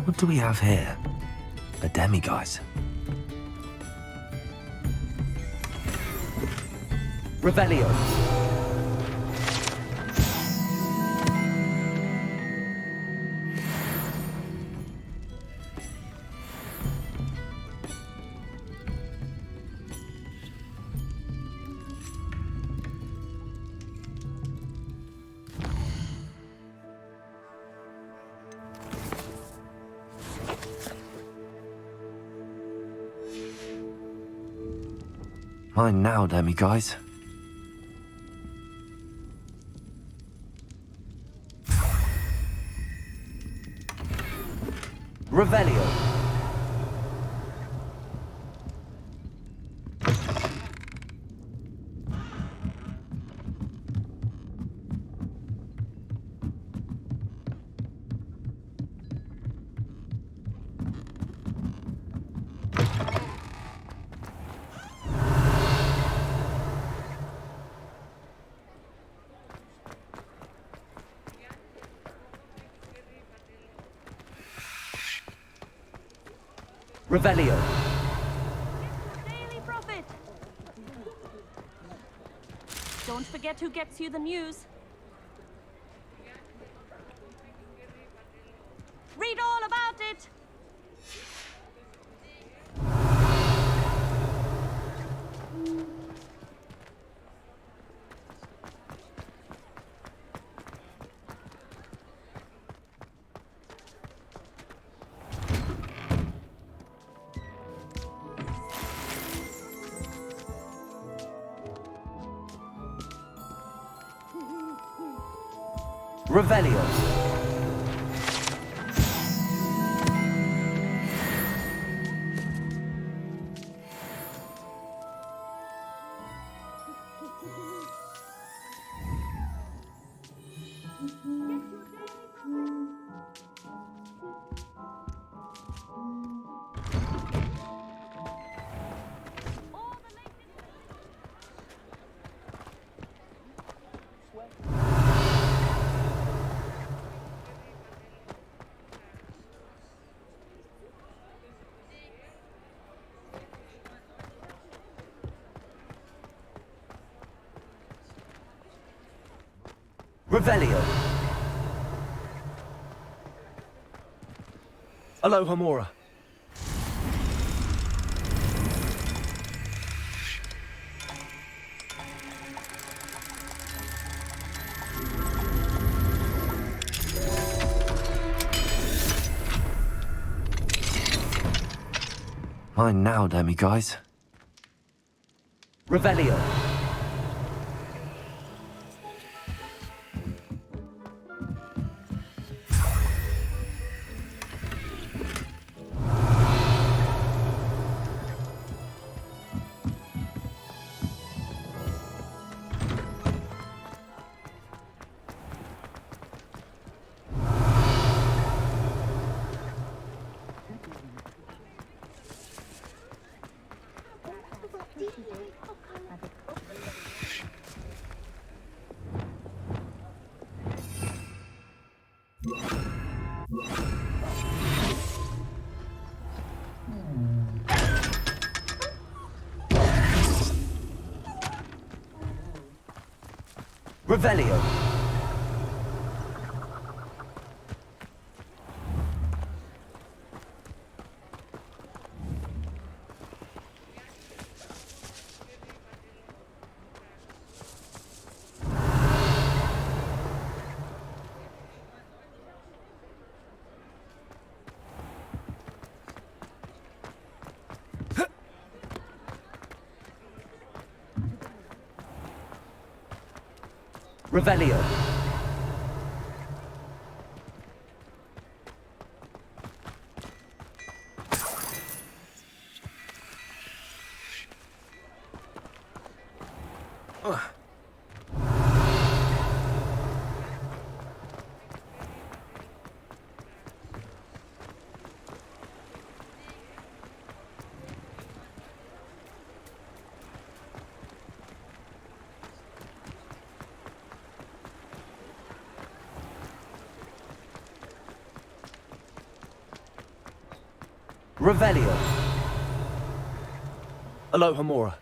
What do we have here? A Demiguise. Revelio. Mine now, Demiguise. Revelio. Revelio. Daily Prophet. Don't forget who gets you the news. Read all about it. Revelio. Revelio. Alohomora. Mine now, Demiguise. Revelio. Revelio. Revelio. Revelio. Alohomora.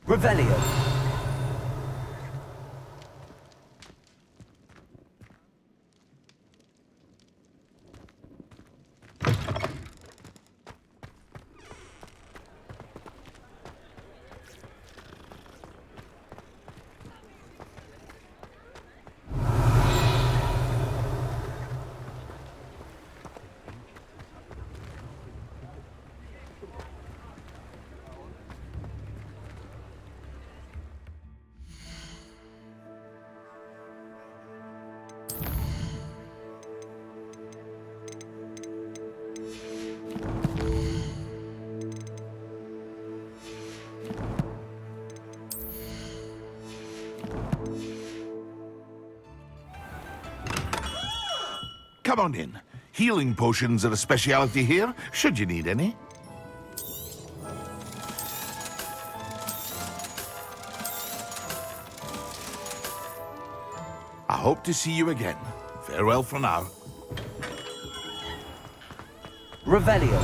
Revelio. Come on in. Healing potions are a speciality here, should you need any. I hope to see you again. Farewell for now. Revelio.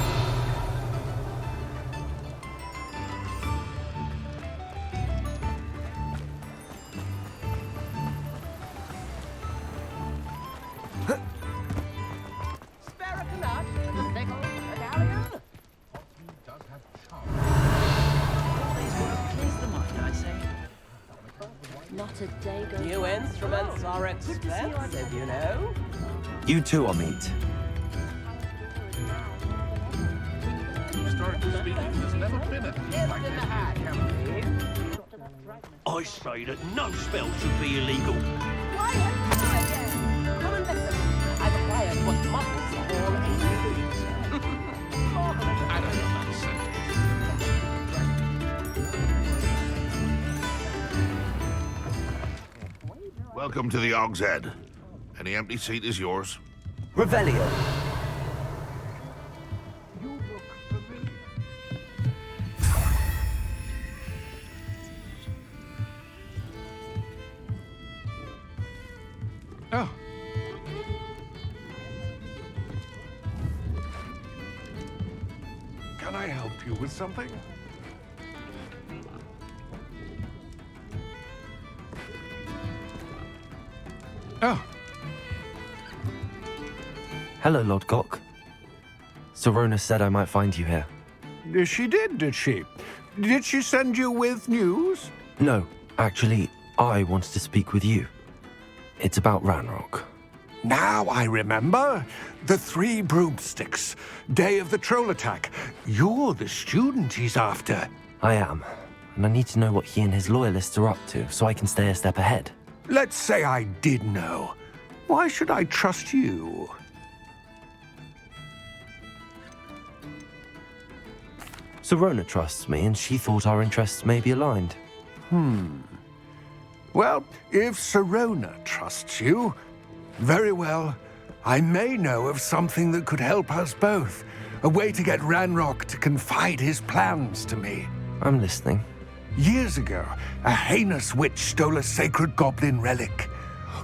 New instruments are expensive, you know. You too, Omid. I say that no spell should be illegal. Come and listen. I've acquired what models all ages. I don't know that sentence. Welcome to the Og's Head. Any empty seat is yours. Revelio. Oh. Can I help you with something? Oh. Hello, Lodgok. Serona said I might find you here. She did she? Did she send you with news? No, actually, I wanted to speak with you. It's about Ranrock. Now I remember. The 3 broomsticks. Day of the troll attack. You're the student he's after. I am, and I need to know what he and his loyalists are up to so I can stay a step ahead. Let's say I did know. Why should I trust you? Serona trusts me, and she thought our interests may be aligned. Well, if Serona trusts you, very well. I may know of something that could help us both. A way to get Ranrock to confide his plans to me. I'm listening. Years ago, a heinous witch stole a sacred goblin relic.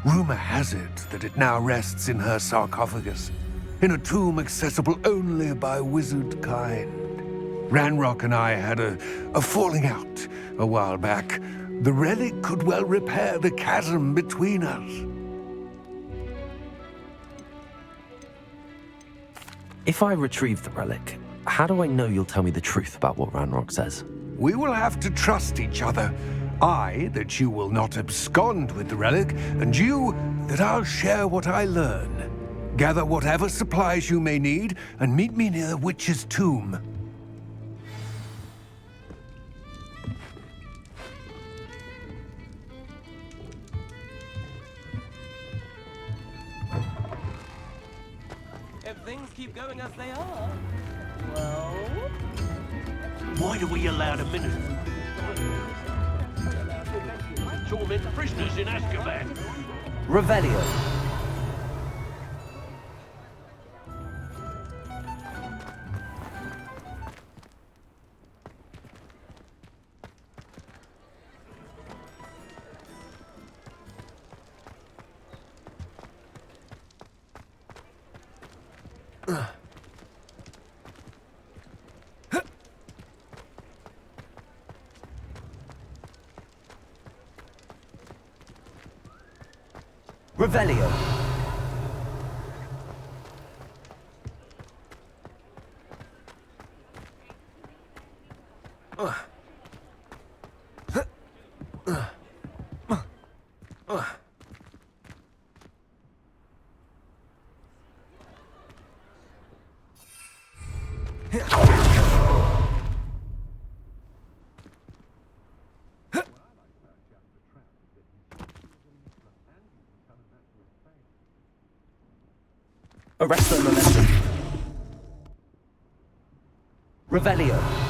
Rumor has it that it now rests in her sarcophagus, in a tomb accessible only by wizard kind. Ranrock and I had a falling out a while back. The relic could well repair the chasm between us. If I retrieve the relic, how do I know you'll tell me the truth about what Ranrock says? We will have to trust each other. I, that you will not abscond with the relic, and you, that I'll share what I learn. Gather whatever supplies you may need, and meet me near the witch's tomb. If things keep going as they are, well... Why do we allow the minister? Torment prisoners in Azkaban. Revelio. Revelio. Arresto momentum. Revelio.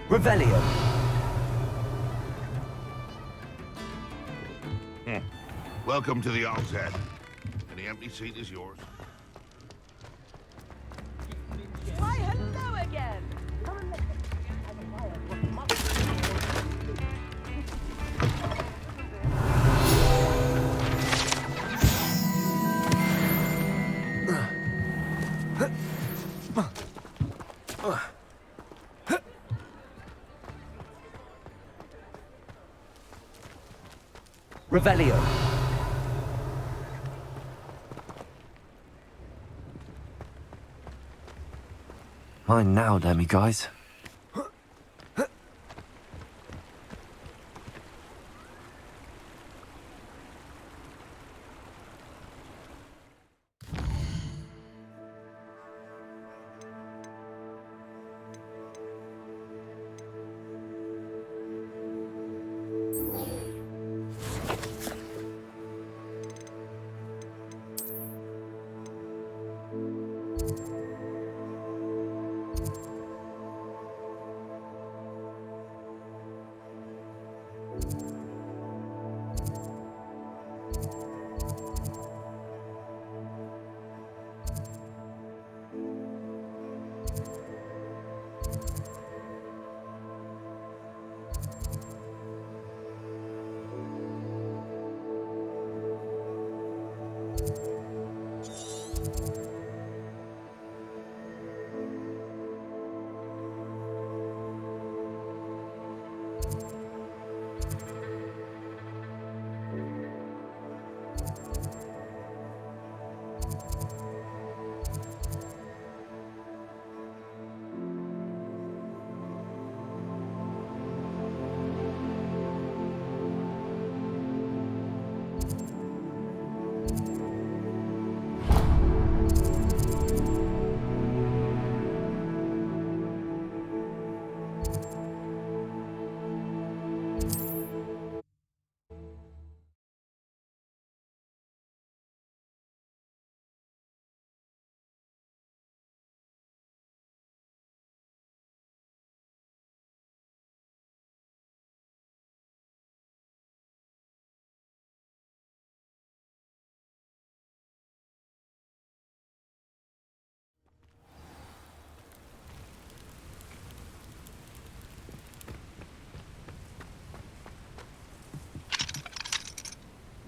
Revelio. Welcome to the Og's Head. Any empty seat is yours. Why, hello again! Revelio. Mine now, Demiguise.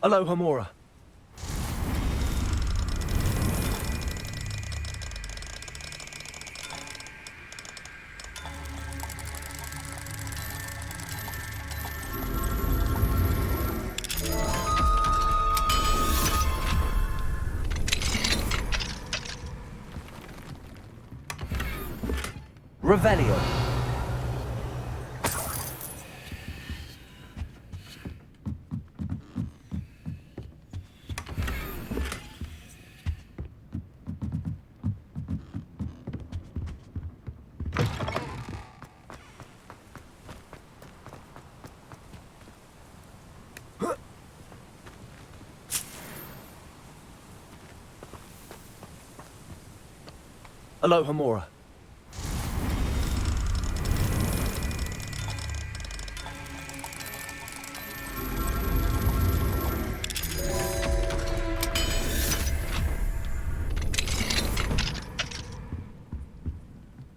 Alohomora. Revelio. Alohomora.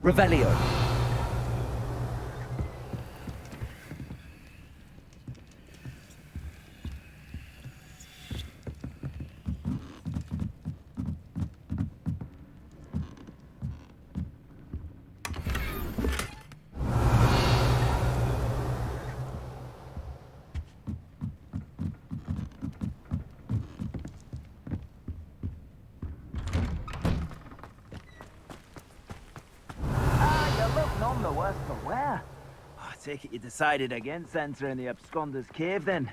Revelio. None the worse for wear. I take it you decided against entering the Absconder's Cave, then?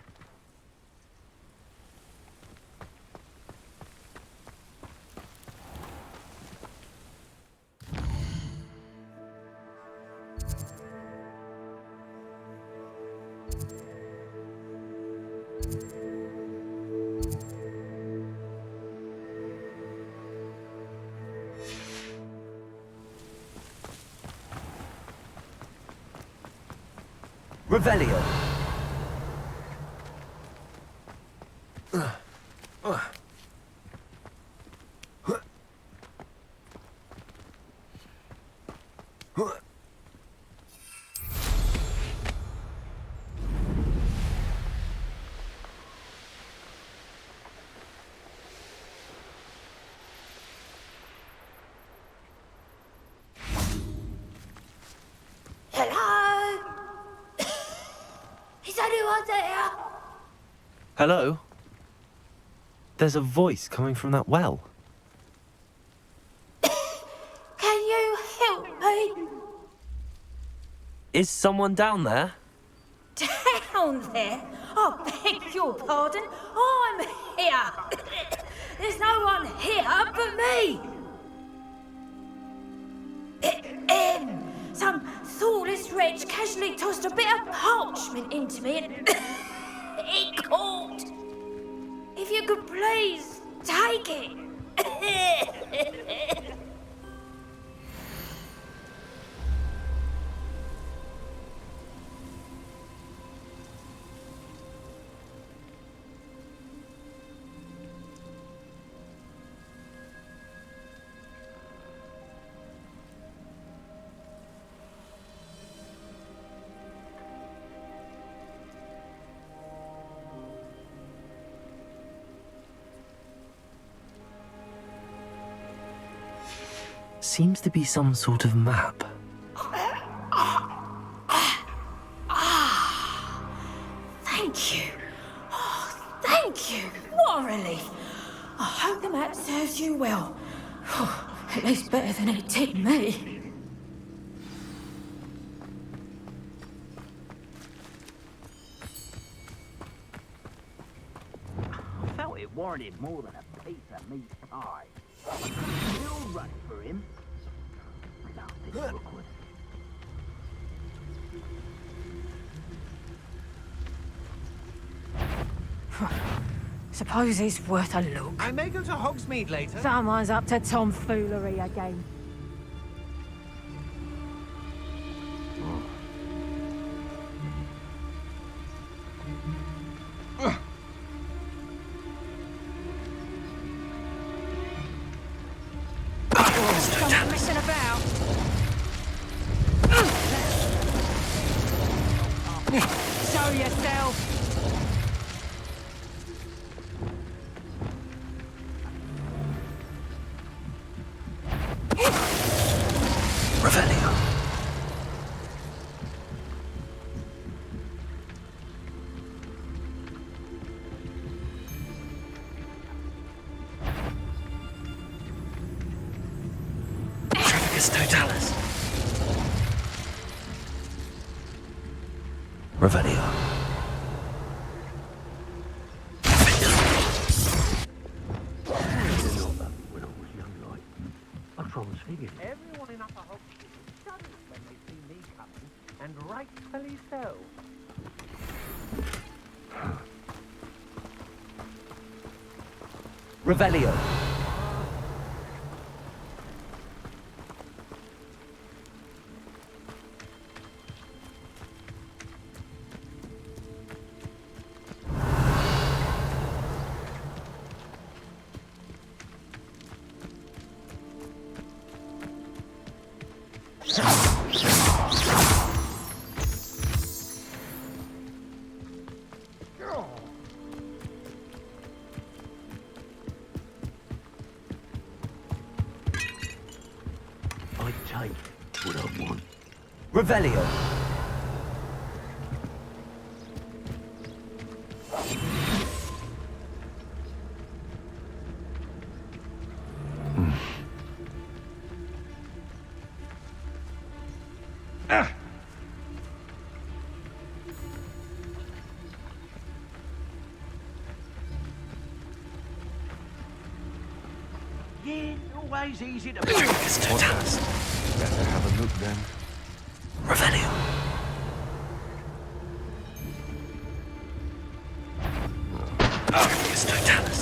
Revelio. Hello? Is anyone there? Hello? There's a voice coming from that well. Can you help me? Is someone down there? Down there? I beg your pardon. I'm here. There's no one here but me. Some thoughtless wretch casually tossed a bit of parchment into me and it caught. If you could please take it. Seems to be some sort of map. Thank you. Oh, thank you. What a relief. I hope the map serves you well. At least better than it did me. I felt it warranted more than a piece of meat pie. Still run for him. Without this awkward. Suppose it's worth a look. I may go to Hogsmeade later. Someone's up to tomfoolery again. Stop messing about. Show yourself. Revelio. Totalis. Revelio. Everyone in Upper Hogsmeade studies when they see me coming, and rightfully so. Revelio. Revelio. Yeah, always easy to... Better have a look then. Revelio. Argus Totalis.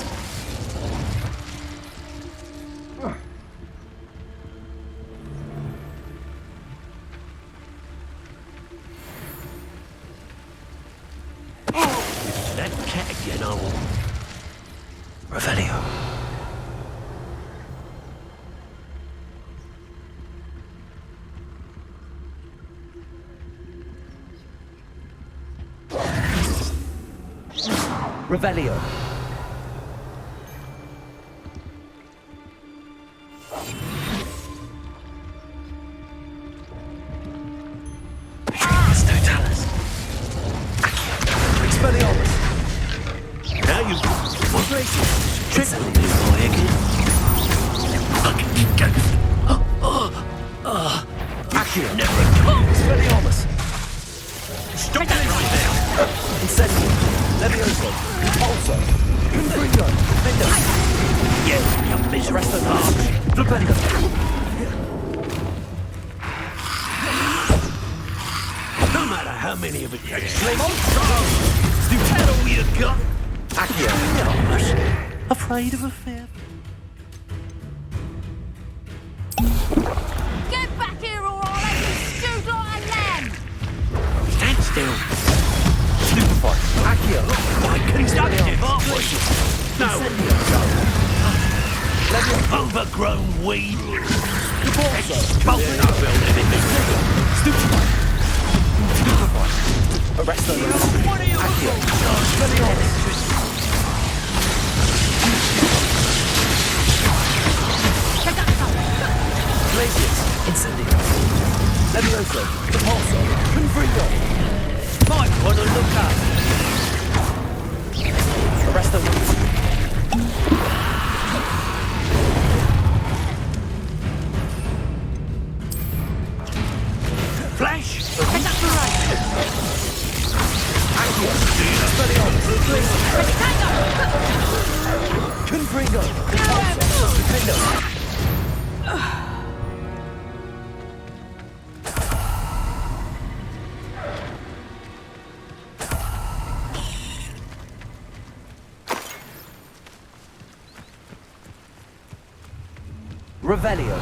That cat again, I will... Revelio. Revelio. Argus Totalis. Expelliarmus. Now you... What racing? Triple me, boy, again. Accio. Never come. Expelliarmus. Stop it right there. Incendio. Levioso. Repulso. Diffindo. Diffindo. You miserable bastard. Flipendo. No matter how many of it you slay, you tell all you got. Accio. Afraid of a fair. Get back here or I'll let you scoot like a lamb! Stand still. Stupefy. Accio. I couldn't stop it, halfway. No. Overgrown weed. Expulsion. Stupefy. Arrest them. What are you Accio. Glacius. Incendio. Levioso. Repulso. Diffindo. Might want to look up. Arrest them. Flash. Pick up the right! Accio. Expelliarmus. Confringo. Repulso. Diffindo. Revelio.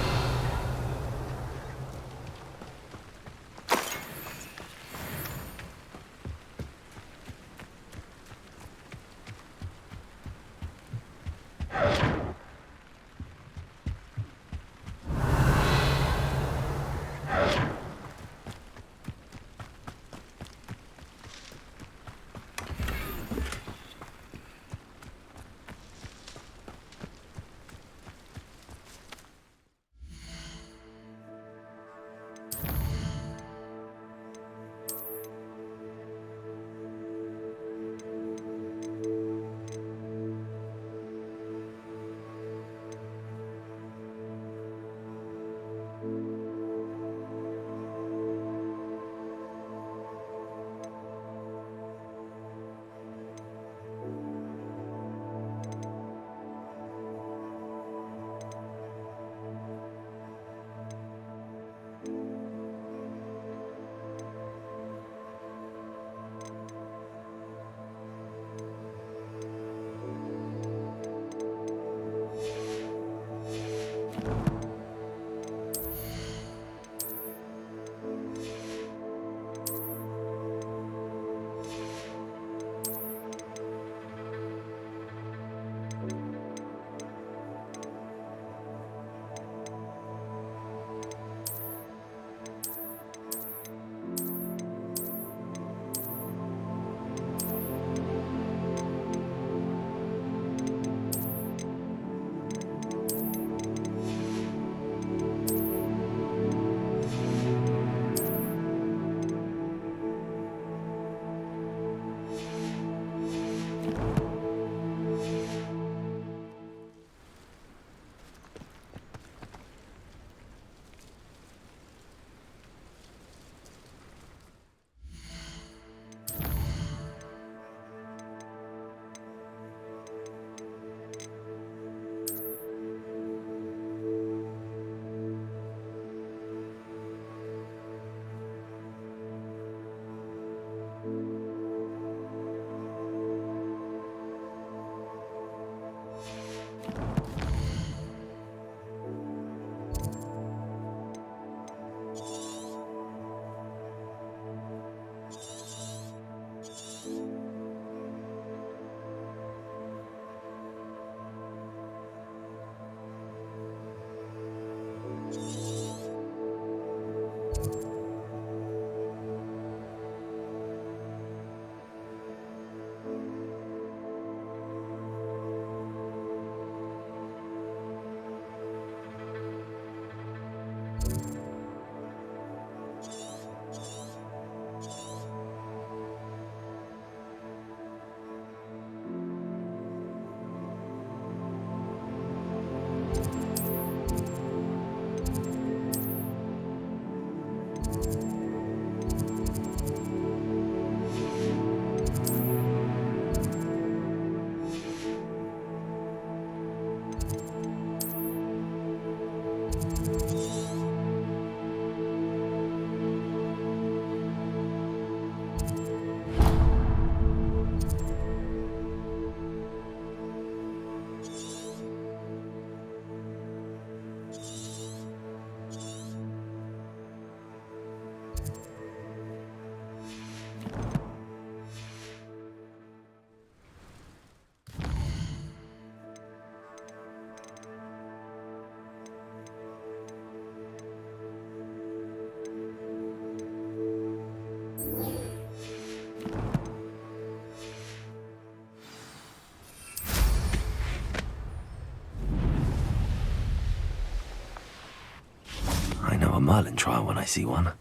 I know a Merlin trial when I see one.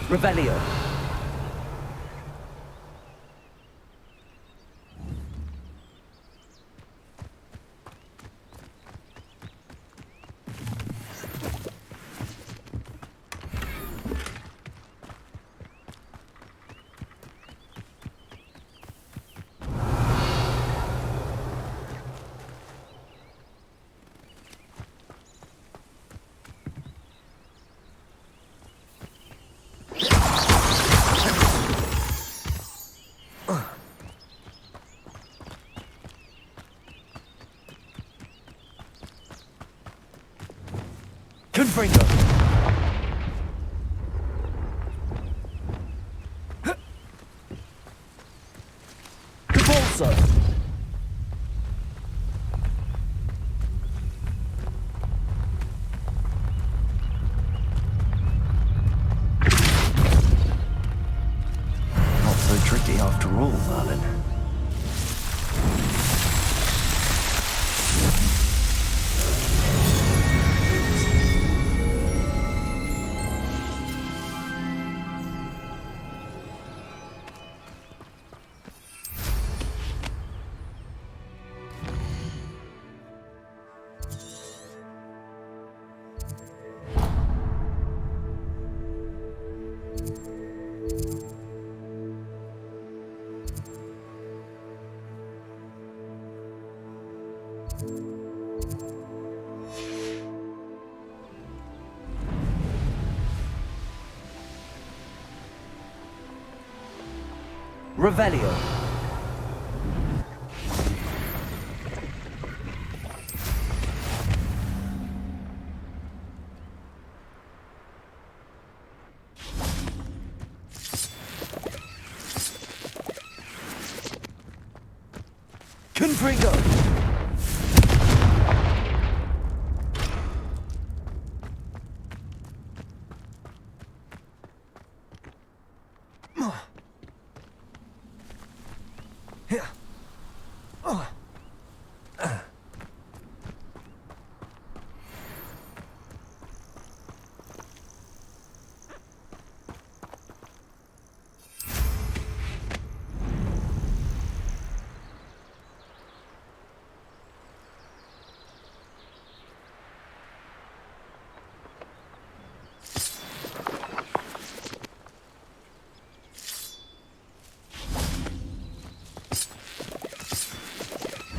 Revelio. Confringo. Convulso. Not so tricky after all, Merlin. Revelio. Confringo.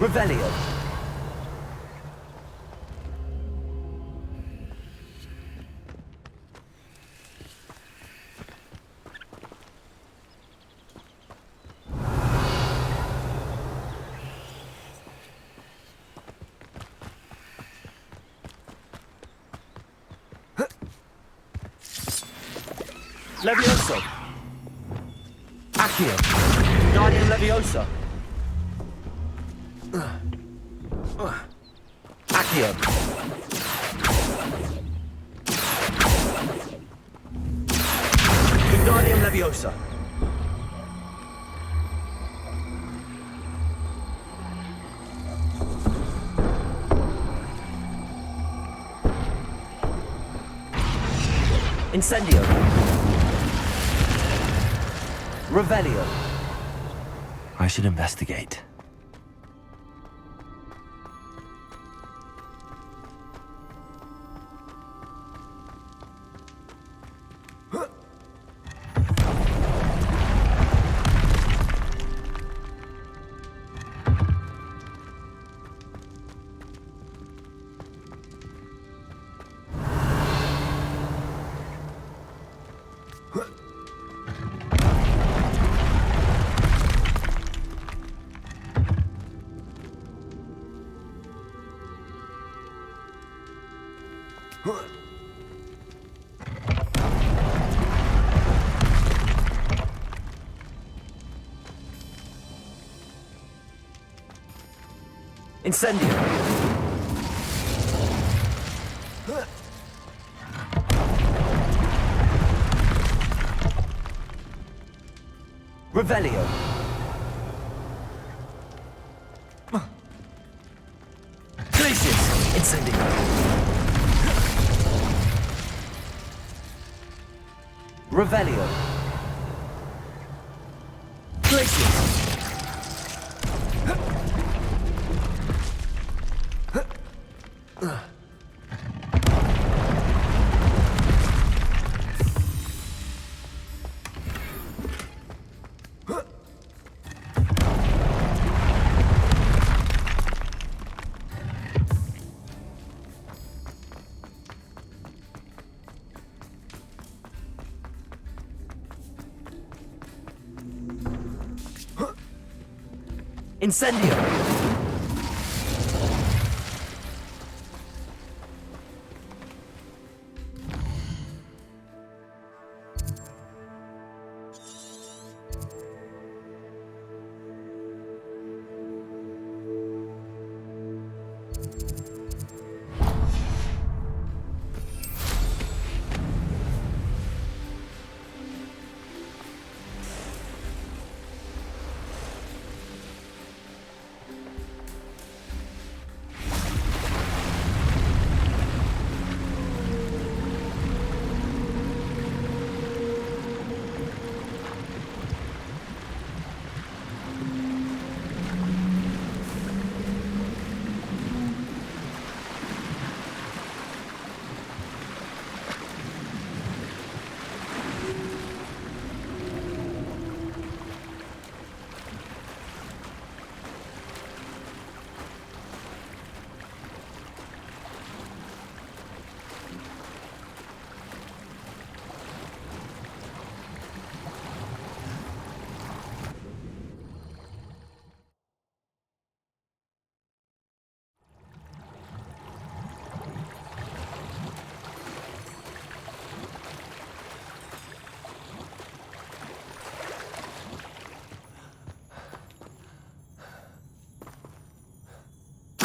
Revelio. Levioso. Accio. Guardian Leviosa. Accio. Guardian Leviosa. Incendio. Revelio. I should investigate. Incendio. Revelio. Glacius! Incendio. Revelio. Glacius! Incendio.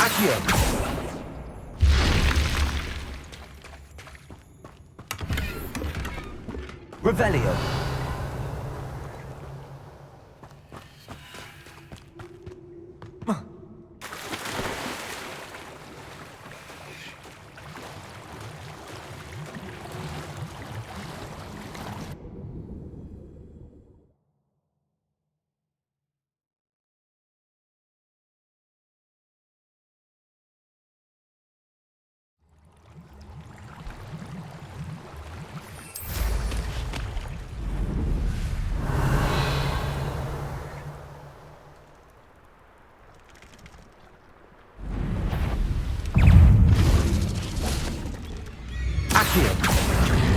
Accio. Revelio.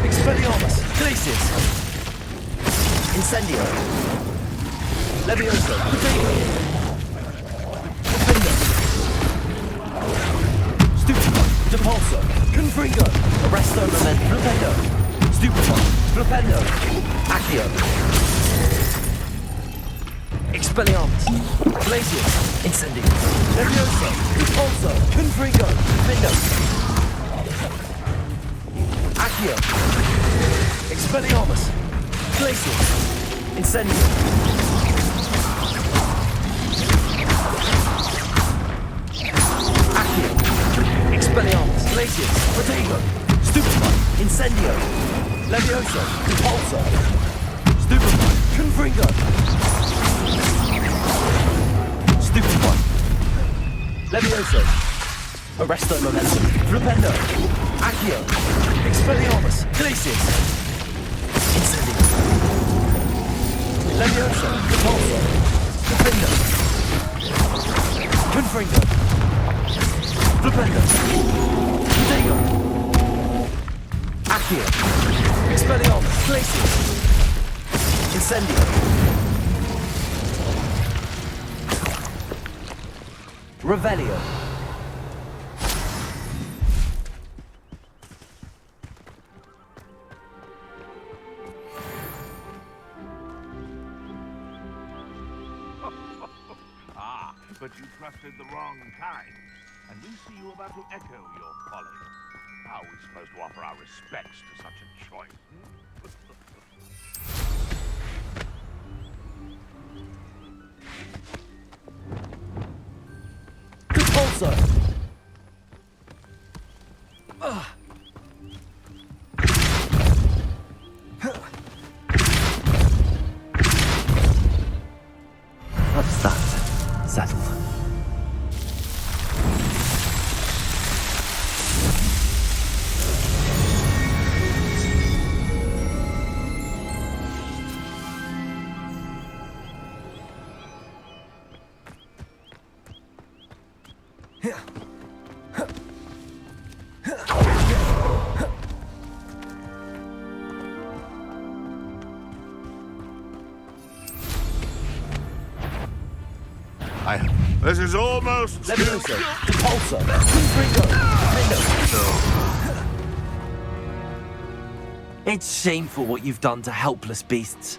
Expelliarmus! Glacius! Incendio! Levioso! Diffindo! Stupefy! Depulso! Confringo! Arresto Moment! Flipendo! Stupefy! Flipendo! Accio! Expelliarmus! Glacius! Incendio! Levioso! Depulso! Confringo! Diffindo! Accio! Expelliarmus! Glacius! Incendio! Accio! Expelliarmus! Glacius! Protego! Stupefy! Incendio! Levioso! Repulso! Stupefy! Confringo! Stupefy! Levioso! Arresto Momentum! Flipendo! Accio! Expelliarmus! Glacius! Incendio! Levioso! Repulso! Diffindo! Confringo! Flipendo! Protego! Accio! Expelliarmus! Glacius! Incendio! Revelio. But you trusted the wrong kind. And we see you about to echo your folly. How are we supposed to offer our respects to such a choice? Levioso! What's that? Settled. This is almost... Levioso! Repulsor! Diffindo! It's shameful what you've done to helpless beasts.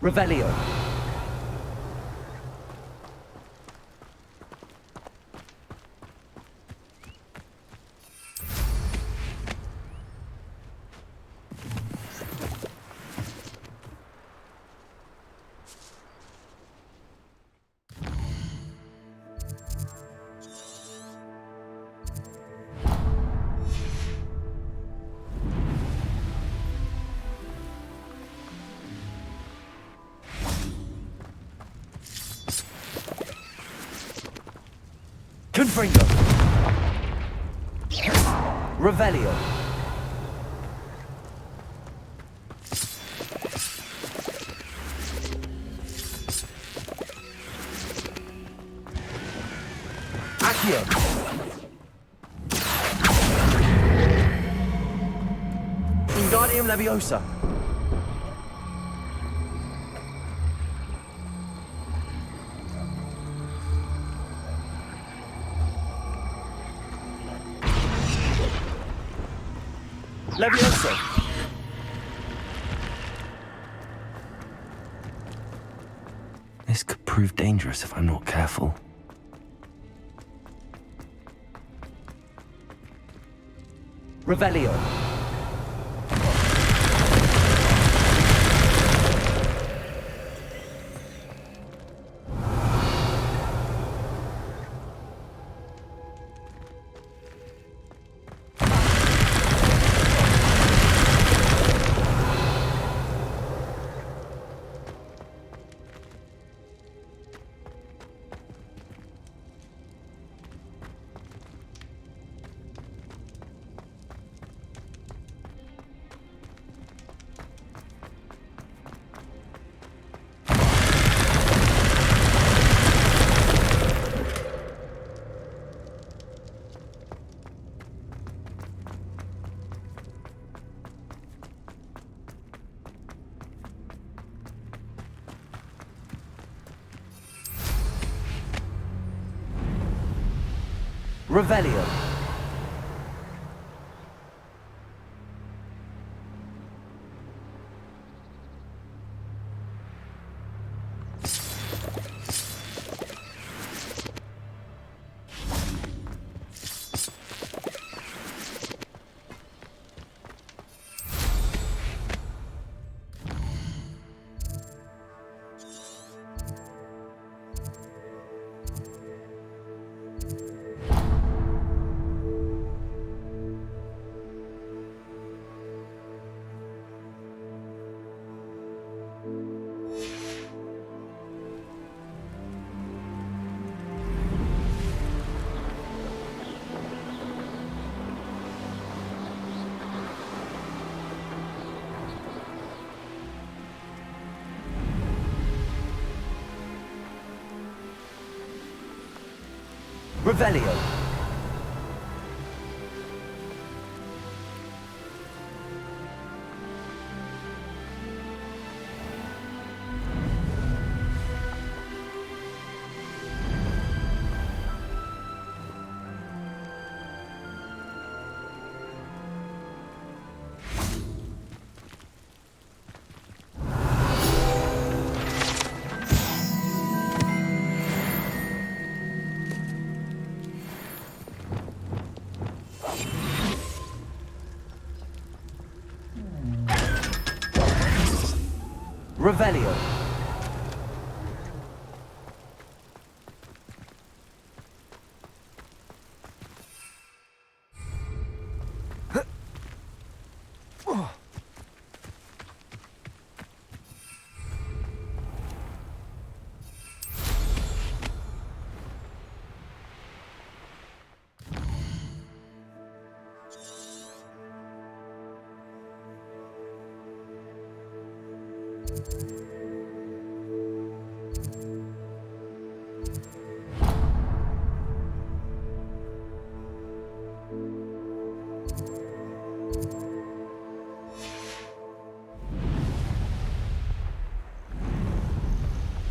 Revelio. Diffindo. Revelio. Accio. Wingardium Leviosa. Levioso. This could prove dangerous if I'm not careful. Revelio. Revelio. Revelio. Revelio.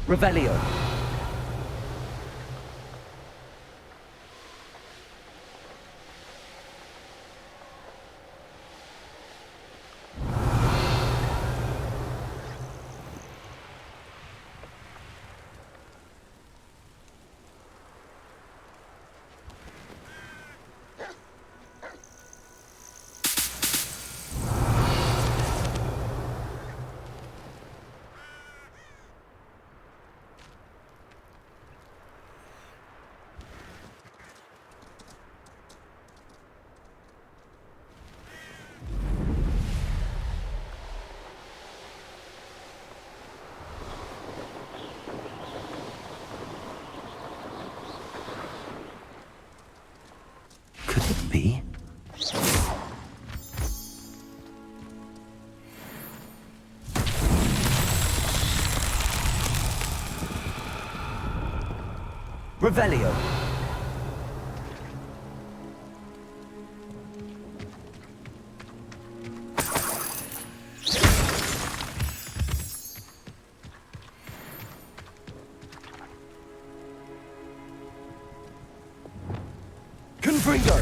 Revelio. Could it be? Revelio. Confringo.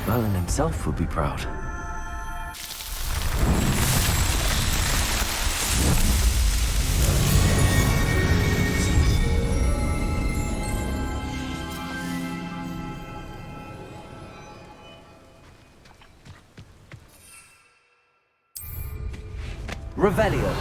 Merlin himself would be proud. Revelio.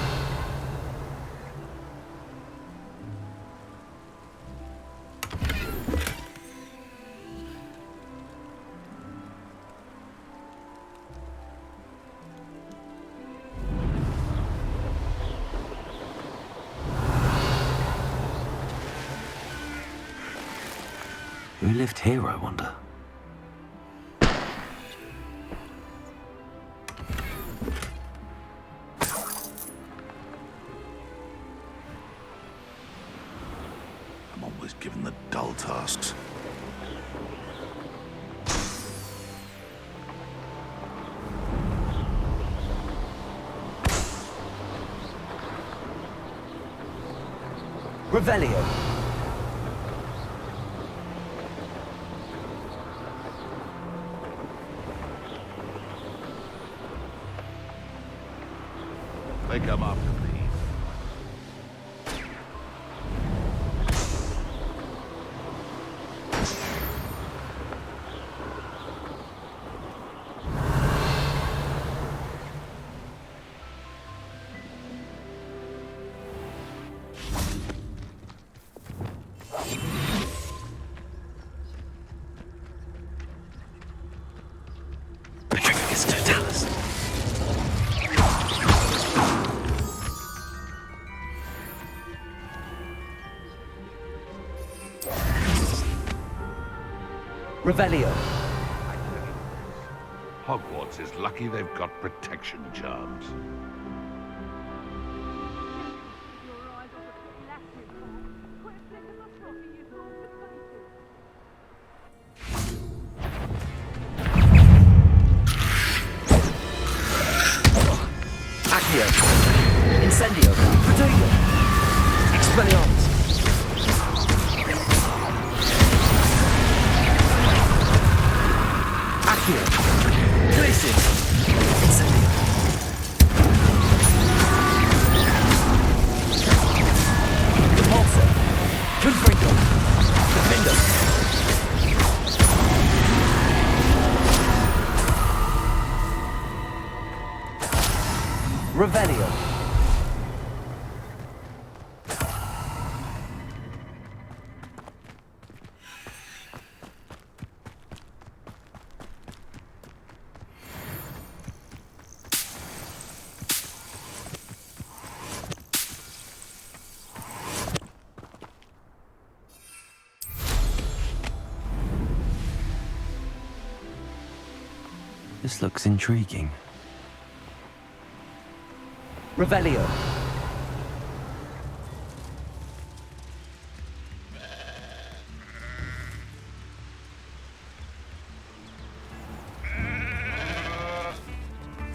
Who lived here, I wonder? I'm always given the dull tasks. Revelio. They come after me. Petrificus totalis. Revelio. Hogwarts is lucky they've got protection charms. Accio. Incendio. Protego. Expelliarmus. Accio. Glacius. Incendio. This looks intriguing. Revelio.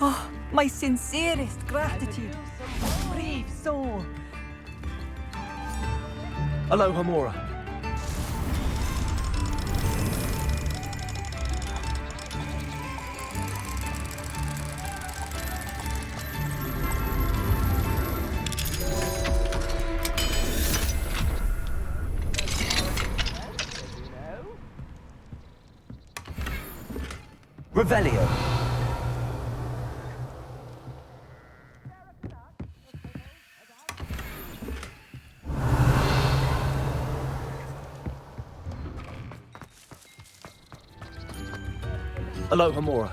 Oh, my sincerest gratitude. Brave soul. Alohomora. Revelio. Alohomora.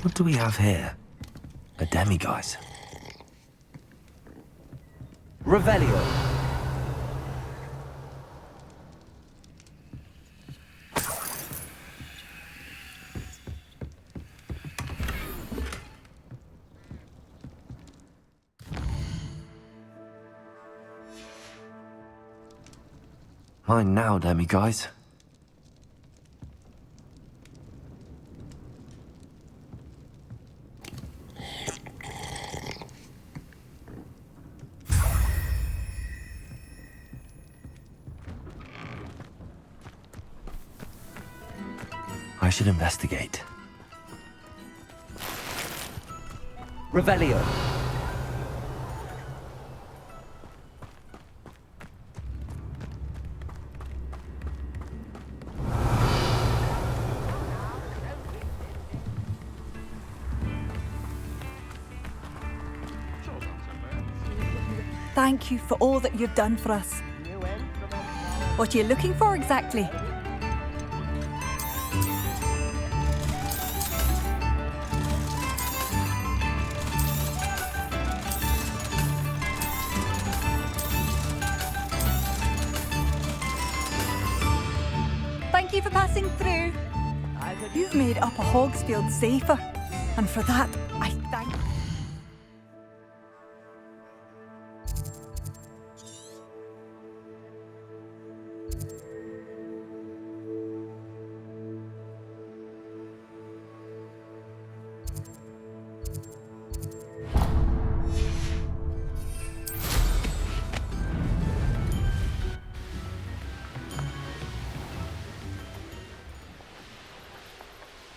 What do we have here? A demiguise. Revelio. Mine now, demiguise. I should investigate. Revelio. Thank you for all that you've done for us. What are you looking for exactly? Thank you for passing through. You've made Upper Hogsfield safer, and for that, I thank you.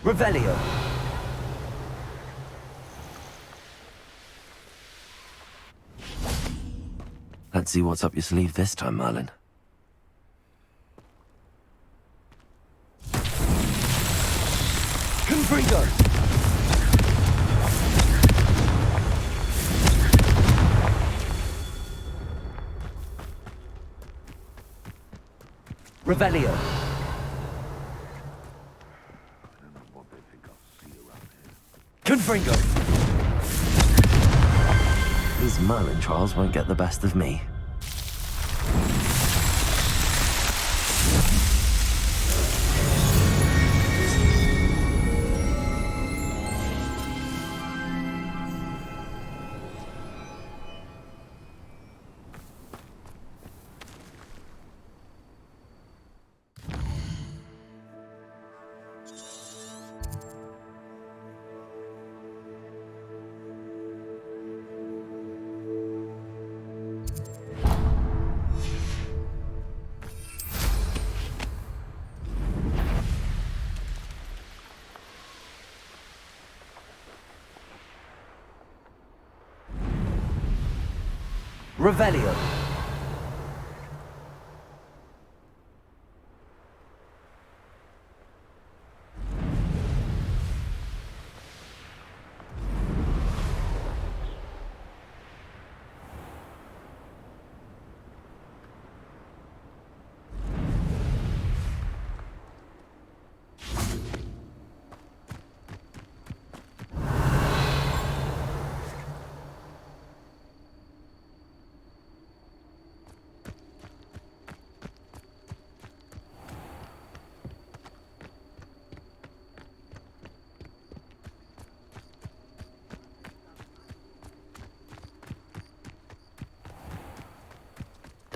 Revelio. Let's see what's up your sleeve this time, Merlin. Confringo. Revelio. Confringo. These Merlin trials won't get the best of me. Revelio.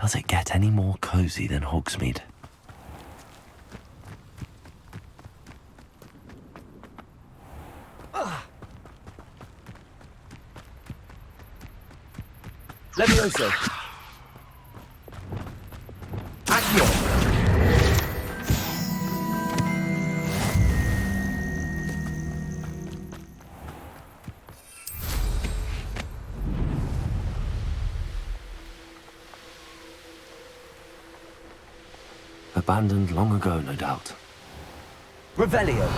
Does it get any more cozy than Hogsmeade? Levioso. Accio. Abandoned long ago, no doubt. Revelio.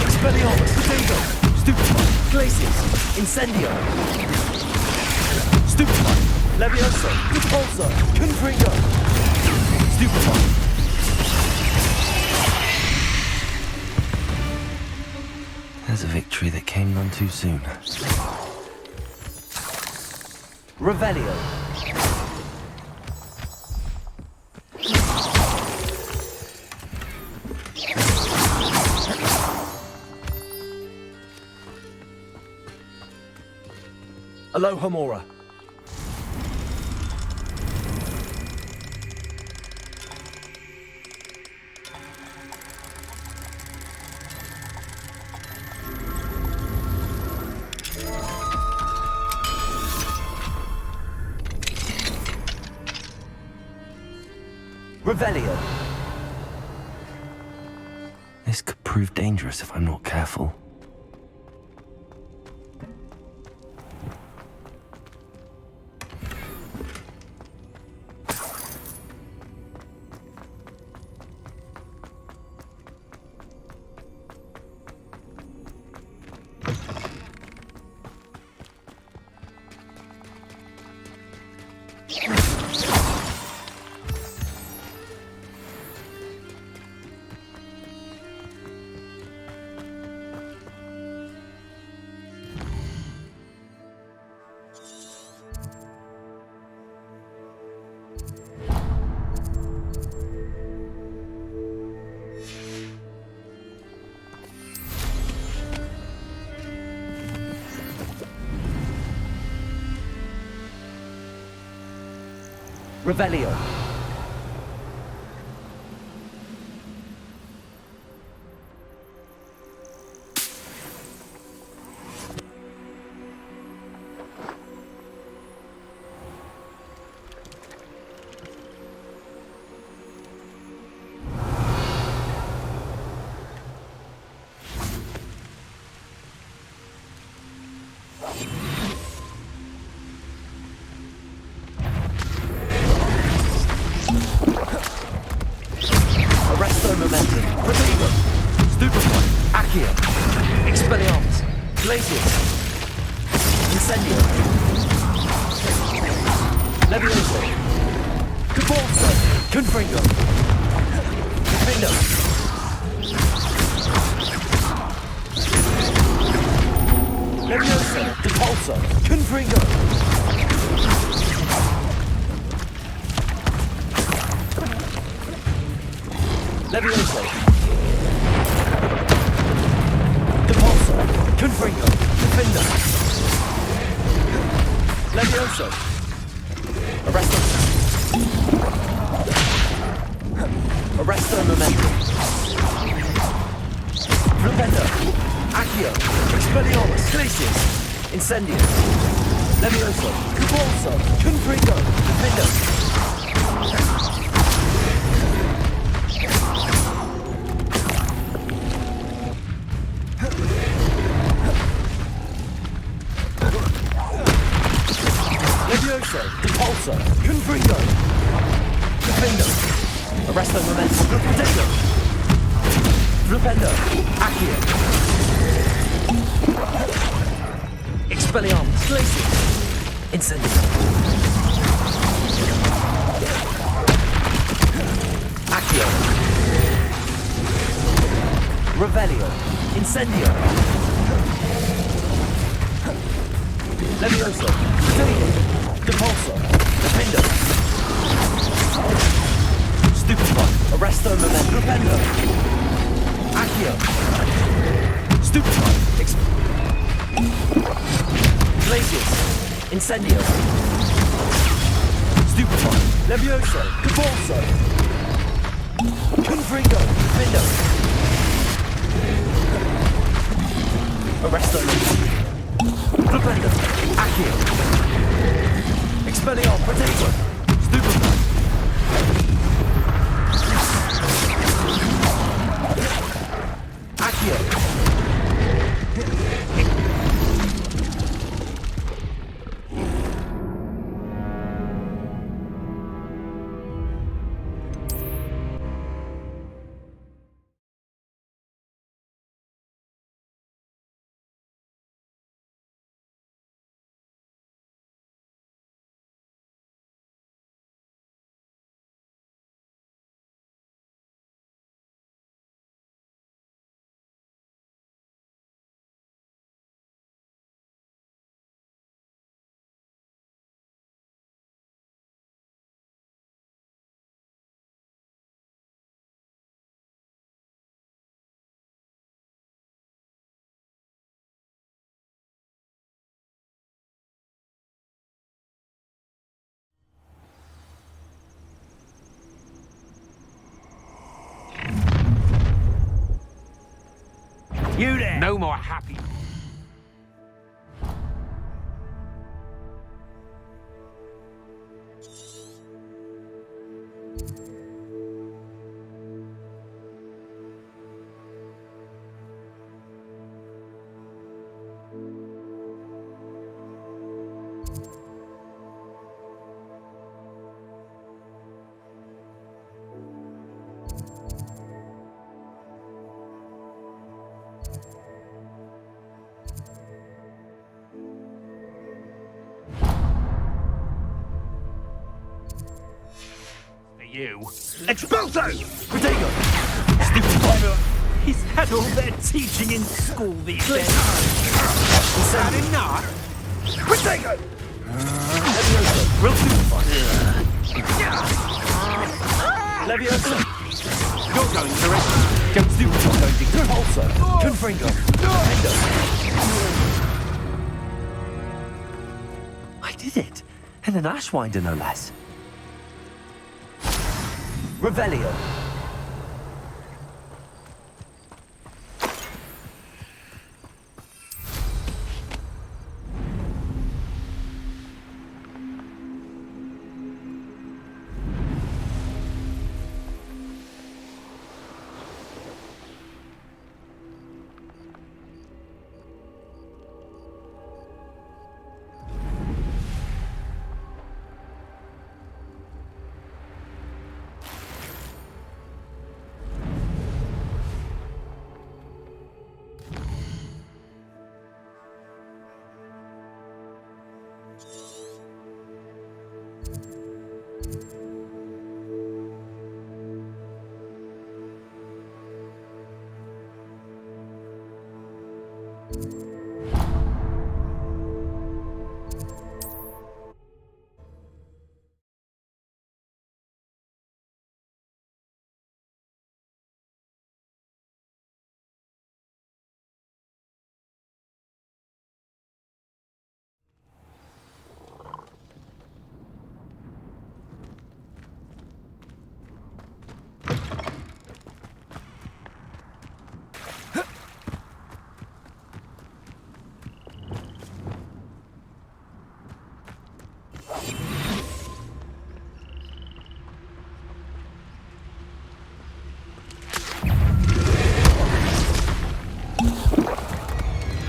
Expelliarmus, Diffindo, Stupefy, Glacius, Incendio, Stupefy, Levioso, Repulsor, Confringo, Stupefy. There's a victory that came none too soon. Revelio. Alohomora. Revelio. This could prove dangerous if I'm not careful. Revelio. Expelliarmus, Glacius, Incendio, Levioso, Cabalso, Confringo, Diffindo, Levioso, Repulsor, Confringo, Levioso, Confringo, Diffindo, Levioso, Arresto, Momentum, Flipendo, Accio, Expelliarmus, Glacius, Incendio, Levioso, Cabalso, Confringo, Diffindo. Levioso, Repulsor, Confringo. Diffindo. Arresto momentum. Flipendo. Flipendo. Accio. Expelliarmus. Glacius. Incendio. Accio. Revelio. Incendio. Levioso. Depulso. Diffindo. Stupefy. Arresto momentum. Flipendo. Accio. Stupefy. Glacius. Incendio. Stupefy. Levioso. Depulso. Confringo. Diffindo. Arresto. Flipendo. Accio. Expelliarmus. Potato. Stupefy. Accio. You there! No more happy. You. Expulso! Protego! Stupid. He's had all their teaching in school these days. Is that enough? Protego! Levioso. Real stupefy. Levioso. You're going to rest. Gaunt stupefy going to Repulso. Confringo. Diffindo. I did it. And an Ashwinder, no less. Revelio.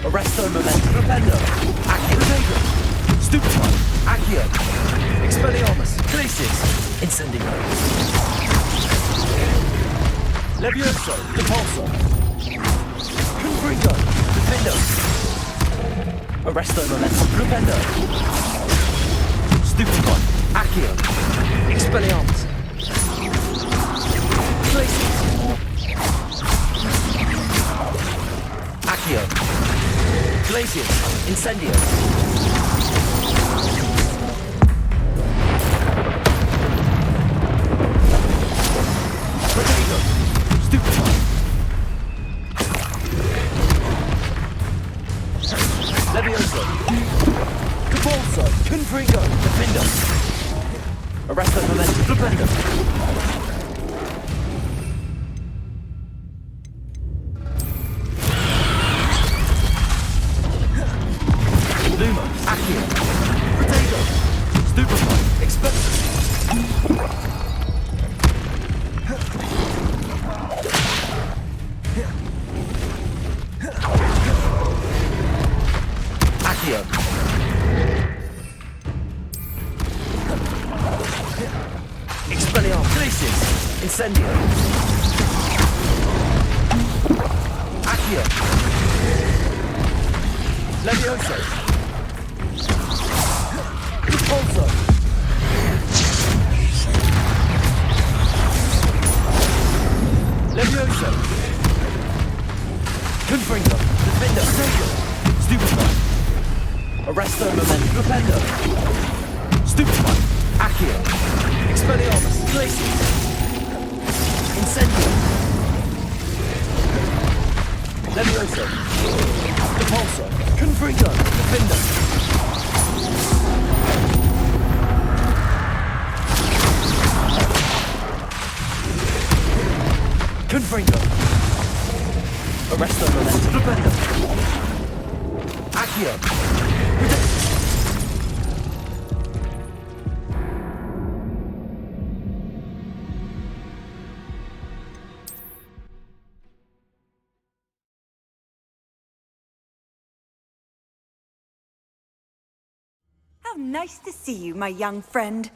Arresto momentum. Flipendo. Accio. Stupefy. Accio. Expelliarmus. Glacius. Incendio. Levioso. Depulso. Confringo. Diffindo. Arresto Momentum. Flipendo. Stupefy. Accio. Expelliarmus. Glacius. Accio. Glacius. Incendio. Potato. Stupefy. Levioso. Capulso. Confringo. Diffindo. Arresto Momentum. Flipendo. Luma. Accio. Potato. Stupefy. Expectus. Accio. Expelliarmus. Glacius. Incendio. Accio. Levioso. Repulso. Levioso. Confringo. Diffindo. Stupefy. Arresto Momentum. Flipendo. Stupefy. Accio. Expelliarmus. Glacius. Incendio. Levioso. Repulso. Confringo. Diffindo. Confringo. Arresto Momentum. Flipendo. Accio. How nice to see you, my young friend.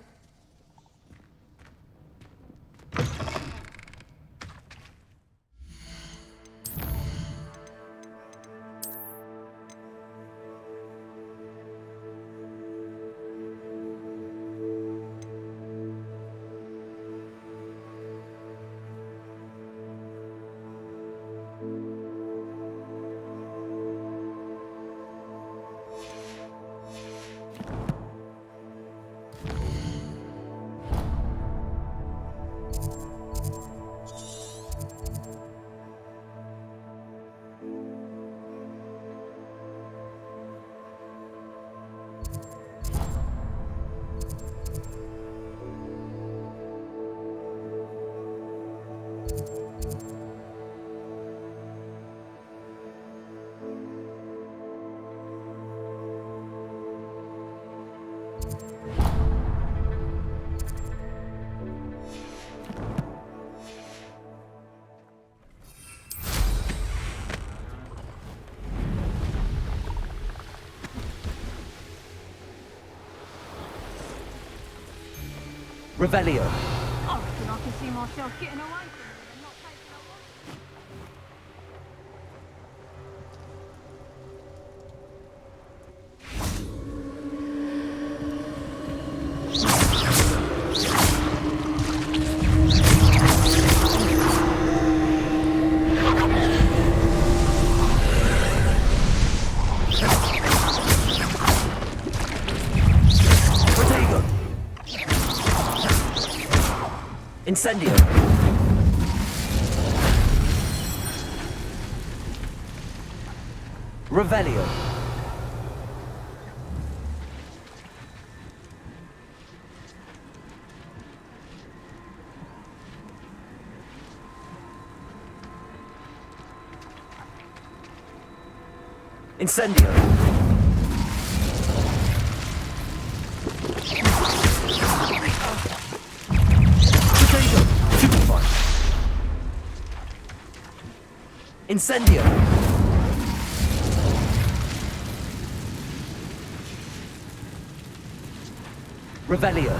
Revelio. I reckon I can see myself getting away from it and not taking a Incendio. Revelio. Incendio. Incendio! Revelio.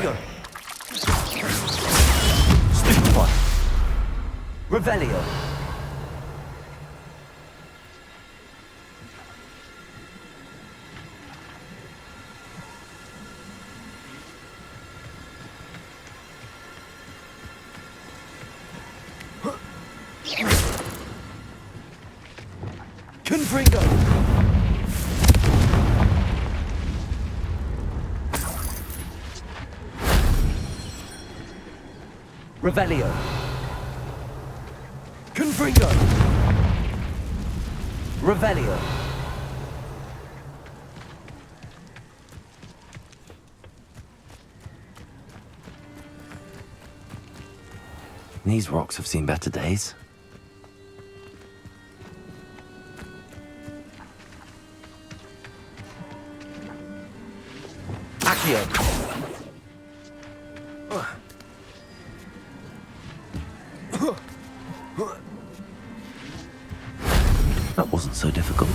Protego! Stupefy! Revelio! Confringo! Revelio! Confringo! Revelio! These rocks have seen better days. That wasn't so difficult.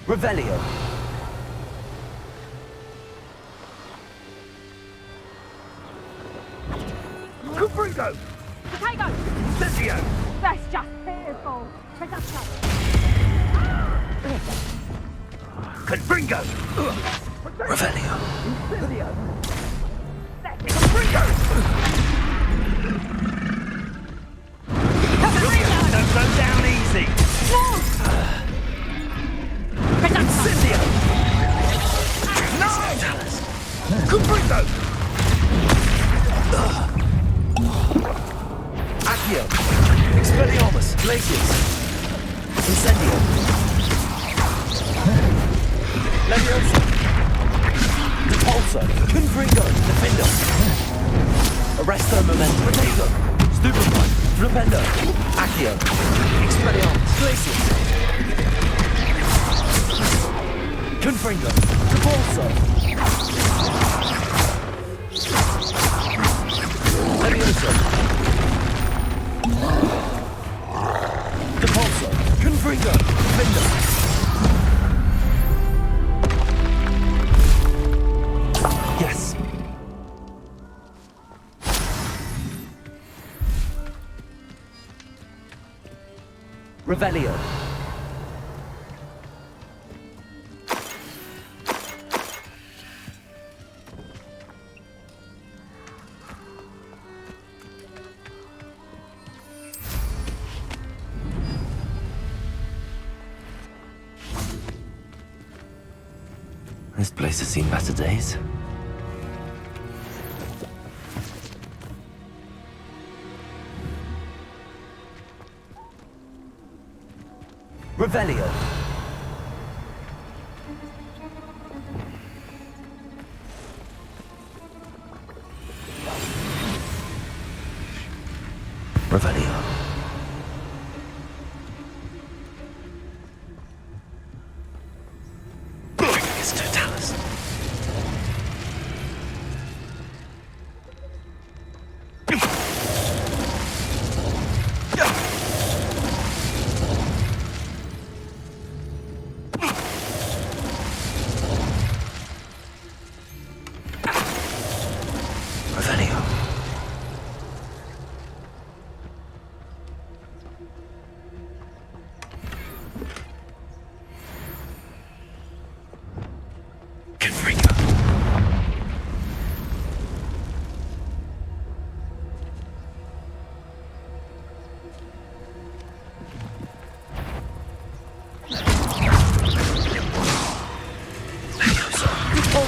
Revelio! Confringo! Protego! Incendio! That's just pitiful. Reducto! Confringo! Revelio! Incendio! Confringo! Don't go down easy! Incendio! No! Confringo! Accio! Expelliarmus! Glacius! Incendio! Leviosa! Repulsor! Confringo! Diffindo! Arresto Momentum! Protego! Stupefy! Flipendo! Accio! Expelliarmus! Glacius! Confringo! Repulsor! Leviosa! Repulsor! Confringo! Diffindo! Yes! Revelio! This place has seen better days. Revelio! Revelio. It's Totalis.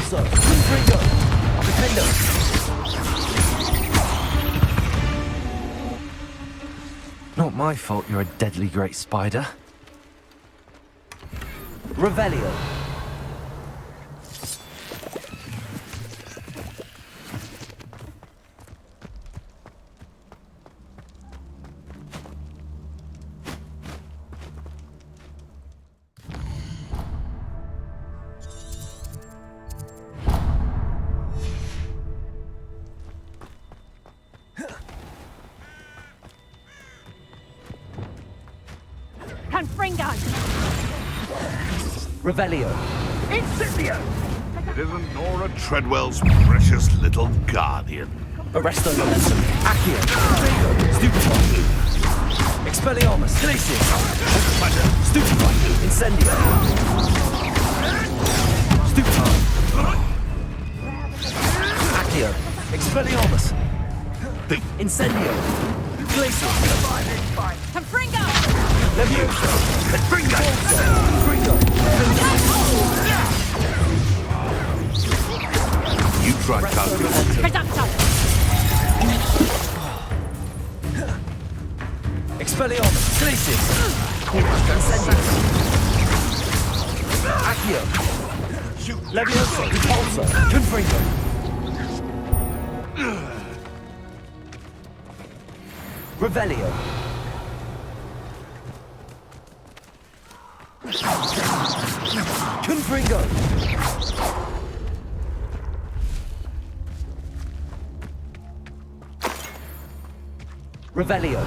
Repulsor! Diffindo! Diffindo! Not my fault you're a deadly great spider. Revelio! Confringo! Revelio! Incendio! It isn't Nora Treadwell's precious little guardian. Arresto Momentum! Accio! Confringo! Stupefy! Expelliarmus! Glacius! Stupefy! Incendio! Stupefy! Accio! Expelliarmus! Incendio! Glacius! Confringo! Leviosa! Confringo! Confringo! You try targeting. Reducto! Expelliarmus! Glacius! Incendio! Accio! Leviosa! Repulsor! Confringo! Revelio! Confringo! Revelio!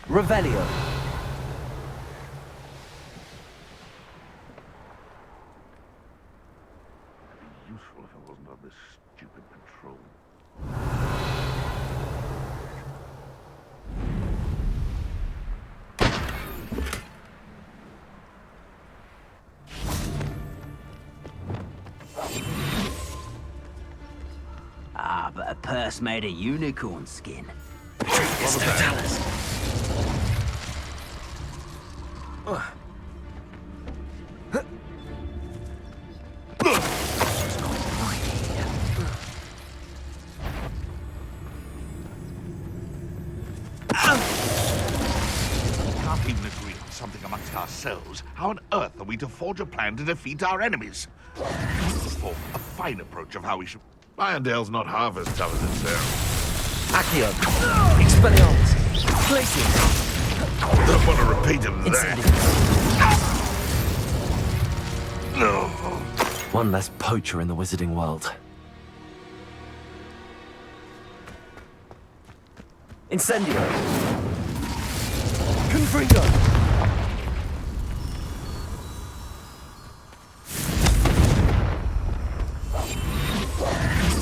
Revelio! Useful if I wasn't on this stupid patrol. Ah, but a purse made of unicorn skin. Can't even agree on something amongst ourselves. How on earth are we to forge a plan to defeat our enemies? Perform a fine approach of how we should... Irondale's not half as tough as it sounds. Accio! Expelliarmus! Glacius! Don't want to repeat of that. No. One less poacher in the wizarding world. Incendio! Confringo!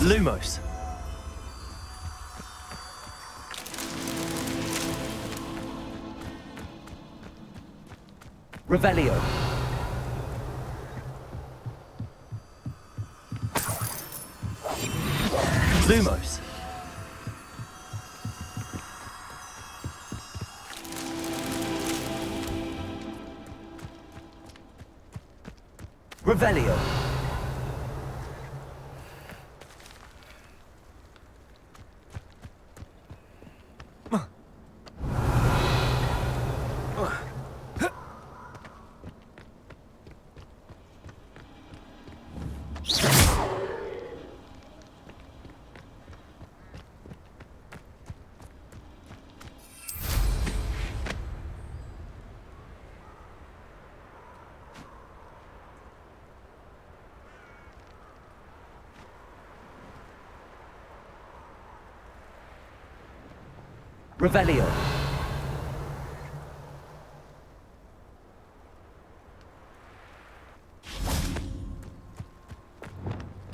Lumos. Revelio! Lumos. Revelio! Revelio.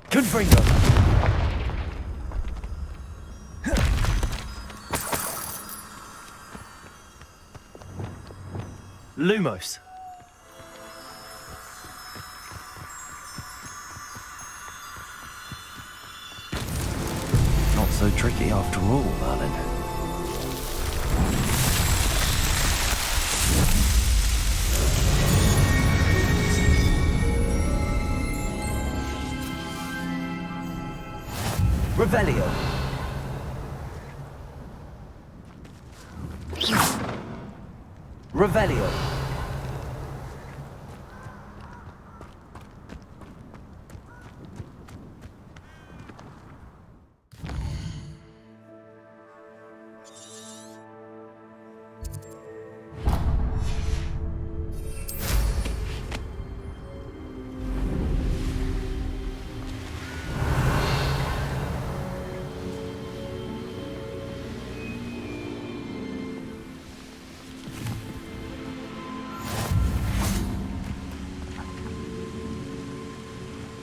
Confringo. Lumos. Not so tricky after all, Merlin. Revelio. Revelio.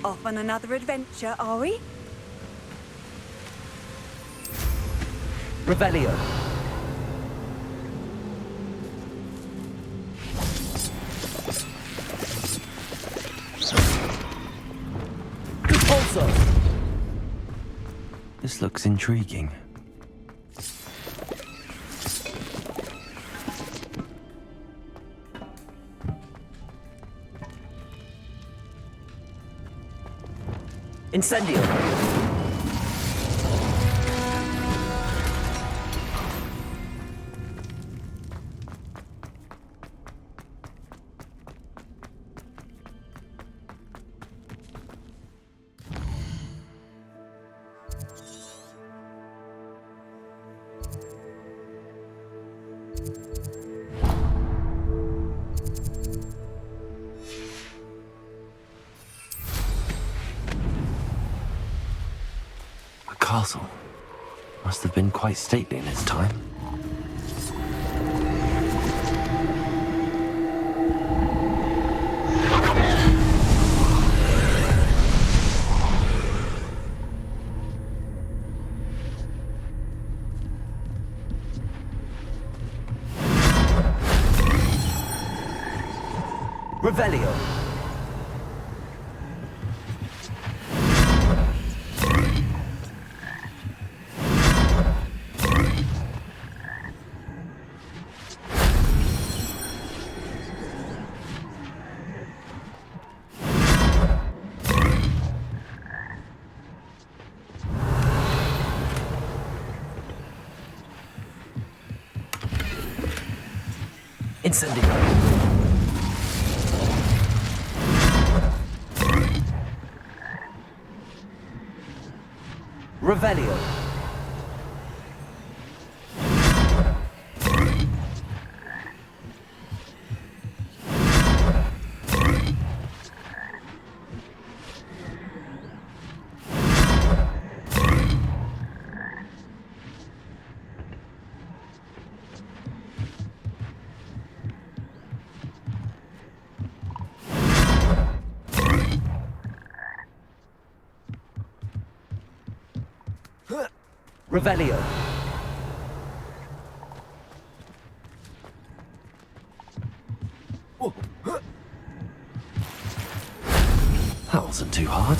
Off on another adventure, are we? Revelio. Repulso. This looks intriguing. Incendio. Castle. Must have been quite stately in its time. Revelio. Incendio. Revelio. Revelio. That wasn't too hard.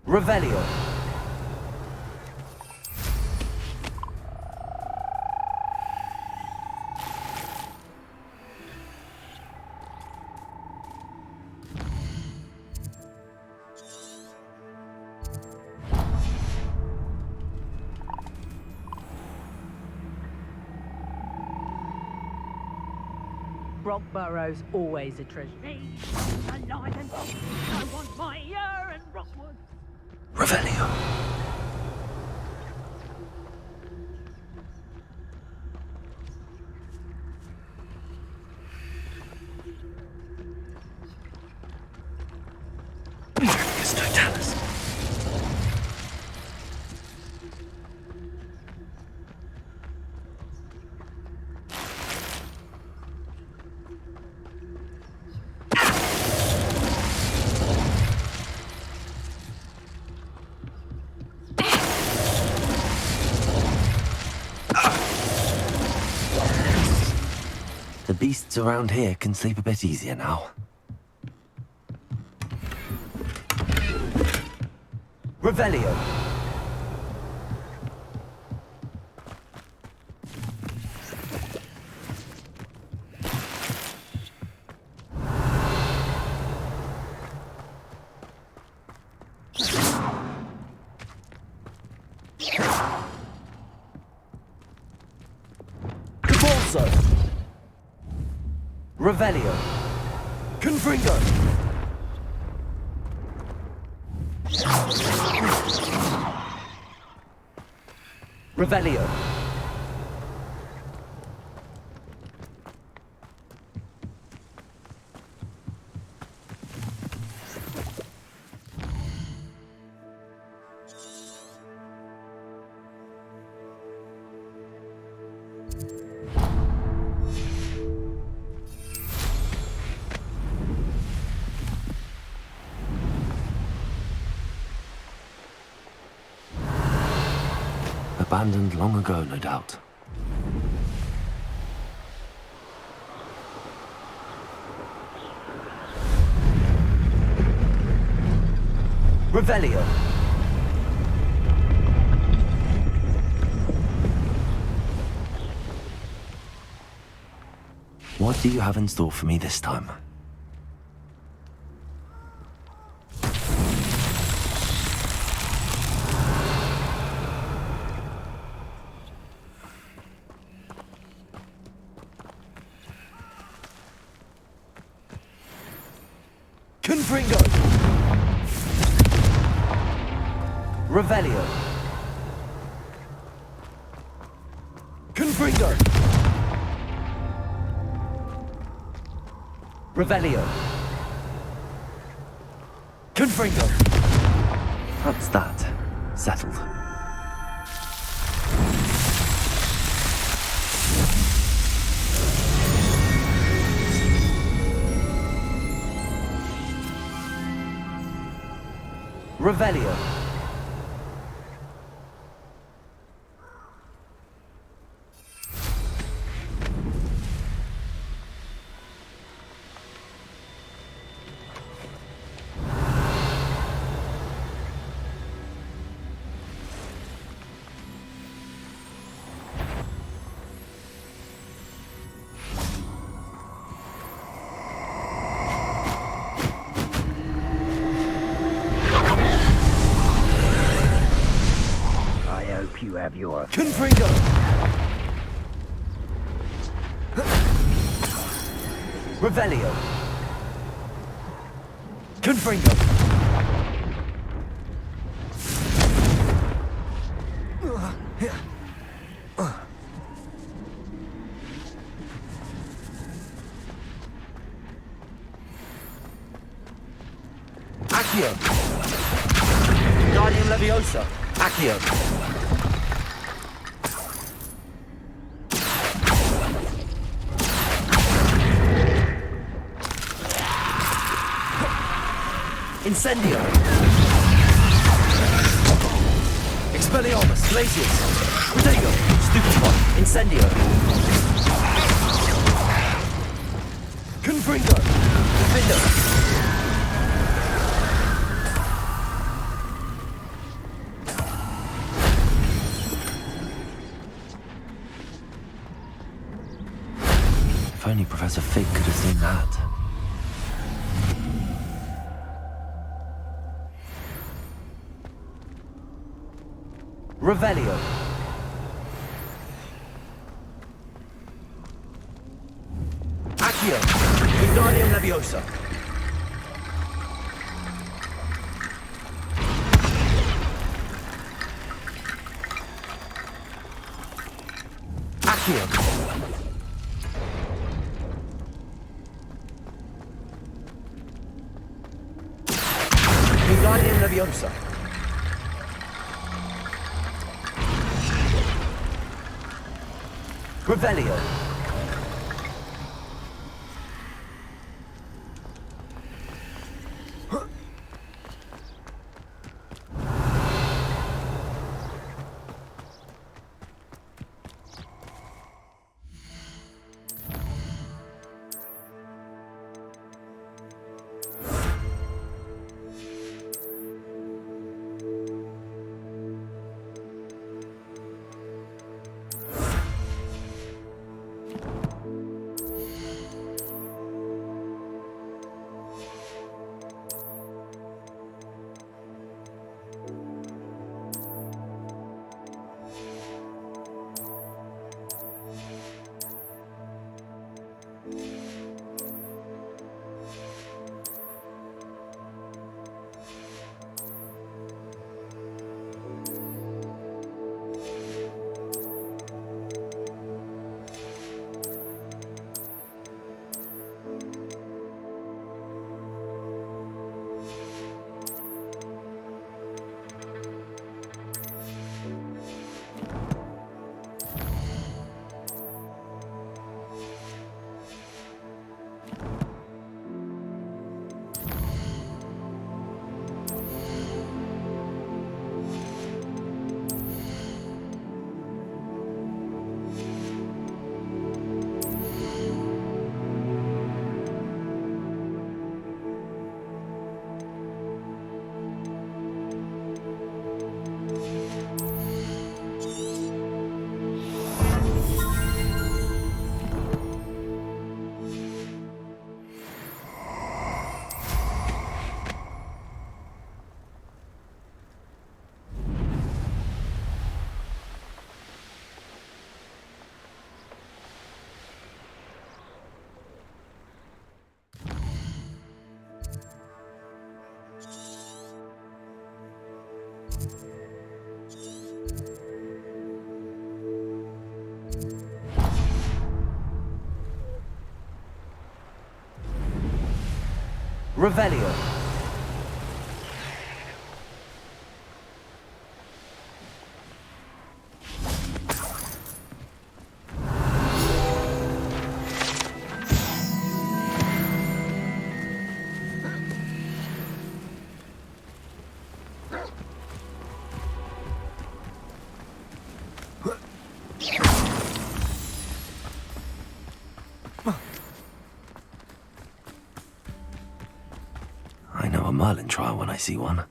Revelio. Brockborough's always a treasure. Me, alive and I want my ear and Rockwood. Revelio. It's Totalis. The beasts around here can sleep a bit easier now. Revelio. Cabalso. Revelio. Confringo. Revelio. Abandoned long ago, no doubt. Revelio. What do you have in store for me this time? Confringo. Revelio. Confringo. Revelio. Confringo. That's that. Settled. Revelio. You have your Confringo. Revelio. Confringo. Accio. Guardian Leviosa. Accio. Incendio. Expelliarmus. Glacius. Protego. Stupefy. Incendio. Confringo. Diffindo. If only Professor Fig could have seen that. Revelio. Accio. Wingardium Leviosa. Accio. Wingardium Leviosa. Revelio. Revelio. I know a Merlin trial when I see one.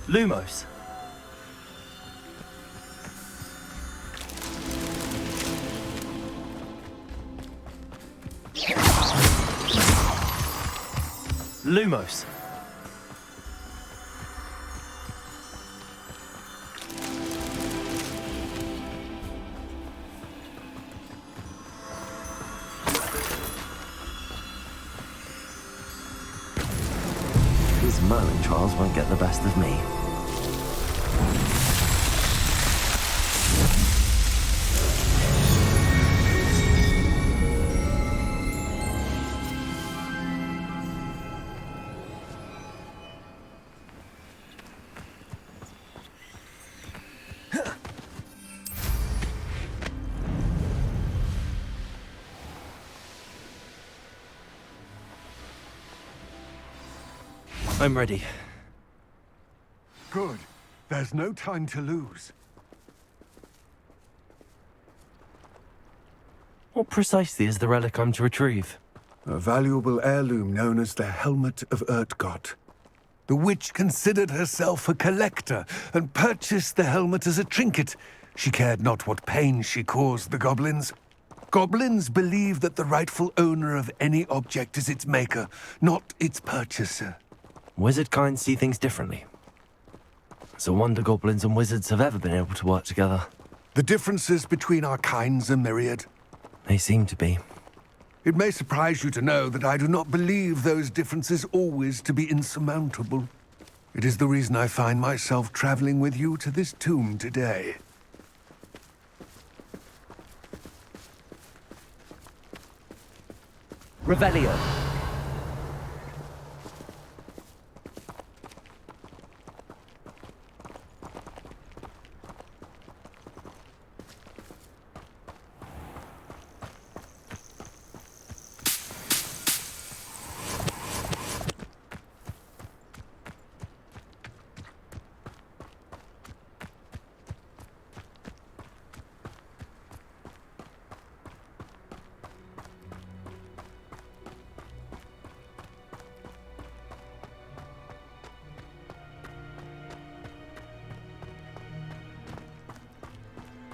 Lumos. Lumos. These Merlin trials won't get the best of me. I'm ready. Good. There's no time to lose. What precisely is the relic I'm to retrieve? A valuable heirloom known as the Helmet of Urtgott. The witch considered herself a collector and purchased the helmet as a trinket. She cared not what pain she caused the goblins. Goblins believe that the rightful owner of any object is its maker, not its purchaser. Wizard kind see things differently. It's a wonder goblins and wizards have ever been able to work together. The differences between our kinds are myriad. They seem to be. It may surprise you to know that I do not believe those differences always to be insurmountable. It is the reason I find myself traveling with you to this tomb today. Revelio.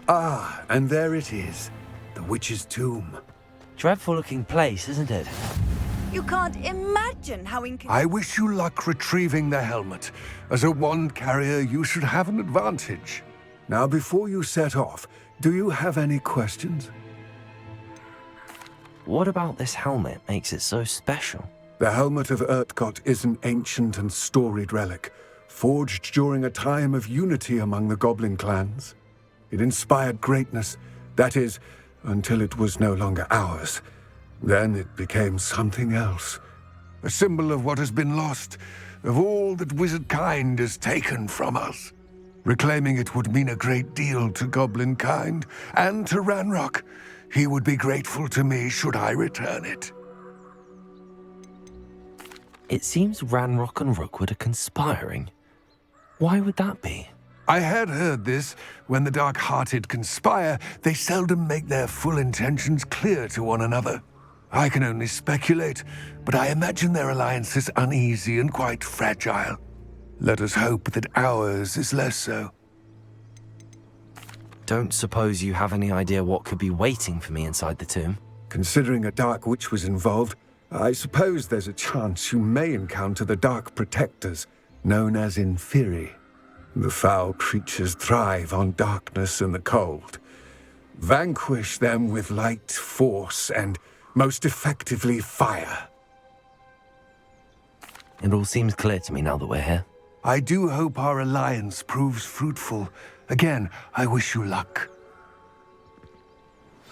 Ah, and there it is. The witch's tomb. Dreadful-looking place, isn't it? You can't imagine how I wish you luck retrieving the helmet. As a wand carrier, you should have an advantage. Now, before you set off, do you have any questions? What about this helmet makes it so special? The helmet of Urtkot is an ancient and storied relic, forged during a time of unity among the goblin clans. It inspired greatness, that is, until it was no longer ours. Then it became something else. A symbol of what has been lost, of all that wizard kind has taken from us. Reclaiming it would mean a great deal to goblin kind, and to Ranrock. He would be grateful to me should I return it. It seems Ranrock and Rookwood are conspiring. Why would that be? I had heard this. When the dark-hearted conspire, they seldom make their full intentions clear to one another. I can only speculate, but I imagine their alliance is uneasy and quite fragile. Let us hope that ours is less so. Don't suppose you have any idea what could be waiting for me inside the tomb? Considering a dark witch was involved, I suppose there's a chance you may encounter the Dark Protectors, known as Inferi. The foul creatures thrive on darkness and the cold. Vanquish them with light, force, and most effectively fire. It all seems clear to me now that we're here. I do hope our alliance proves fruitful. Again, I wish you luck.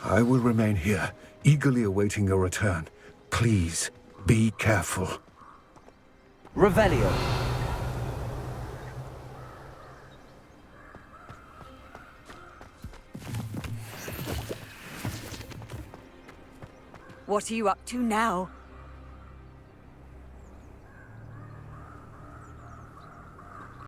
I will remain here, eagerly awaiting your return. Please, be careful. Revelio. What are you up to now?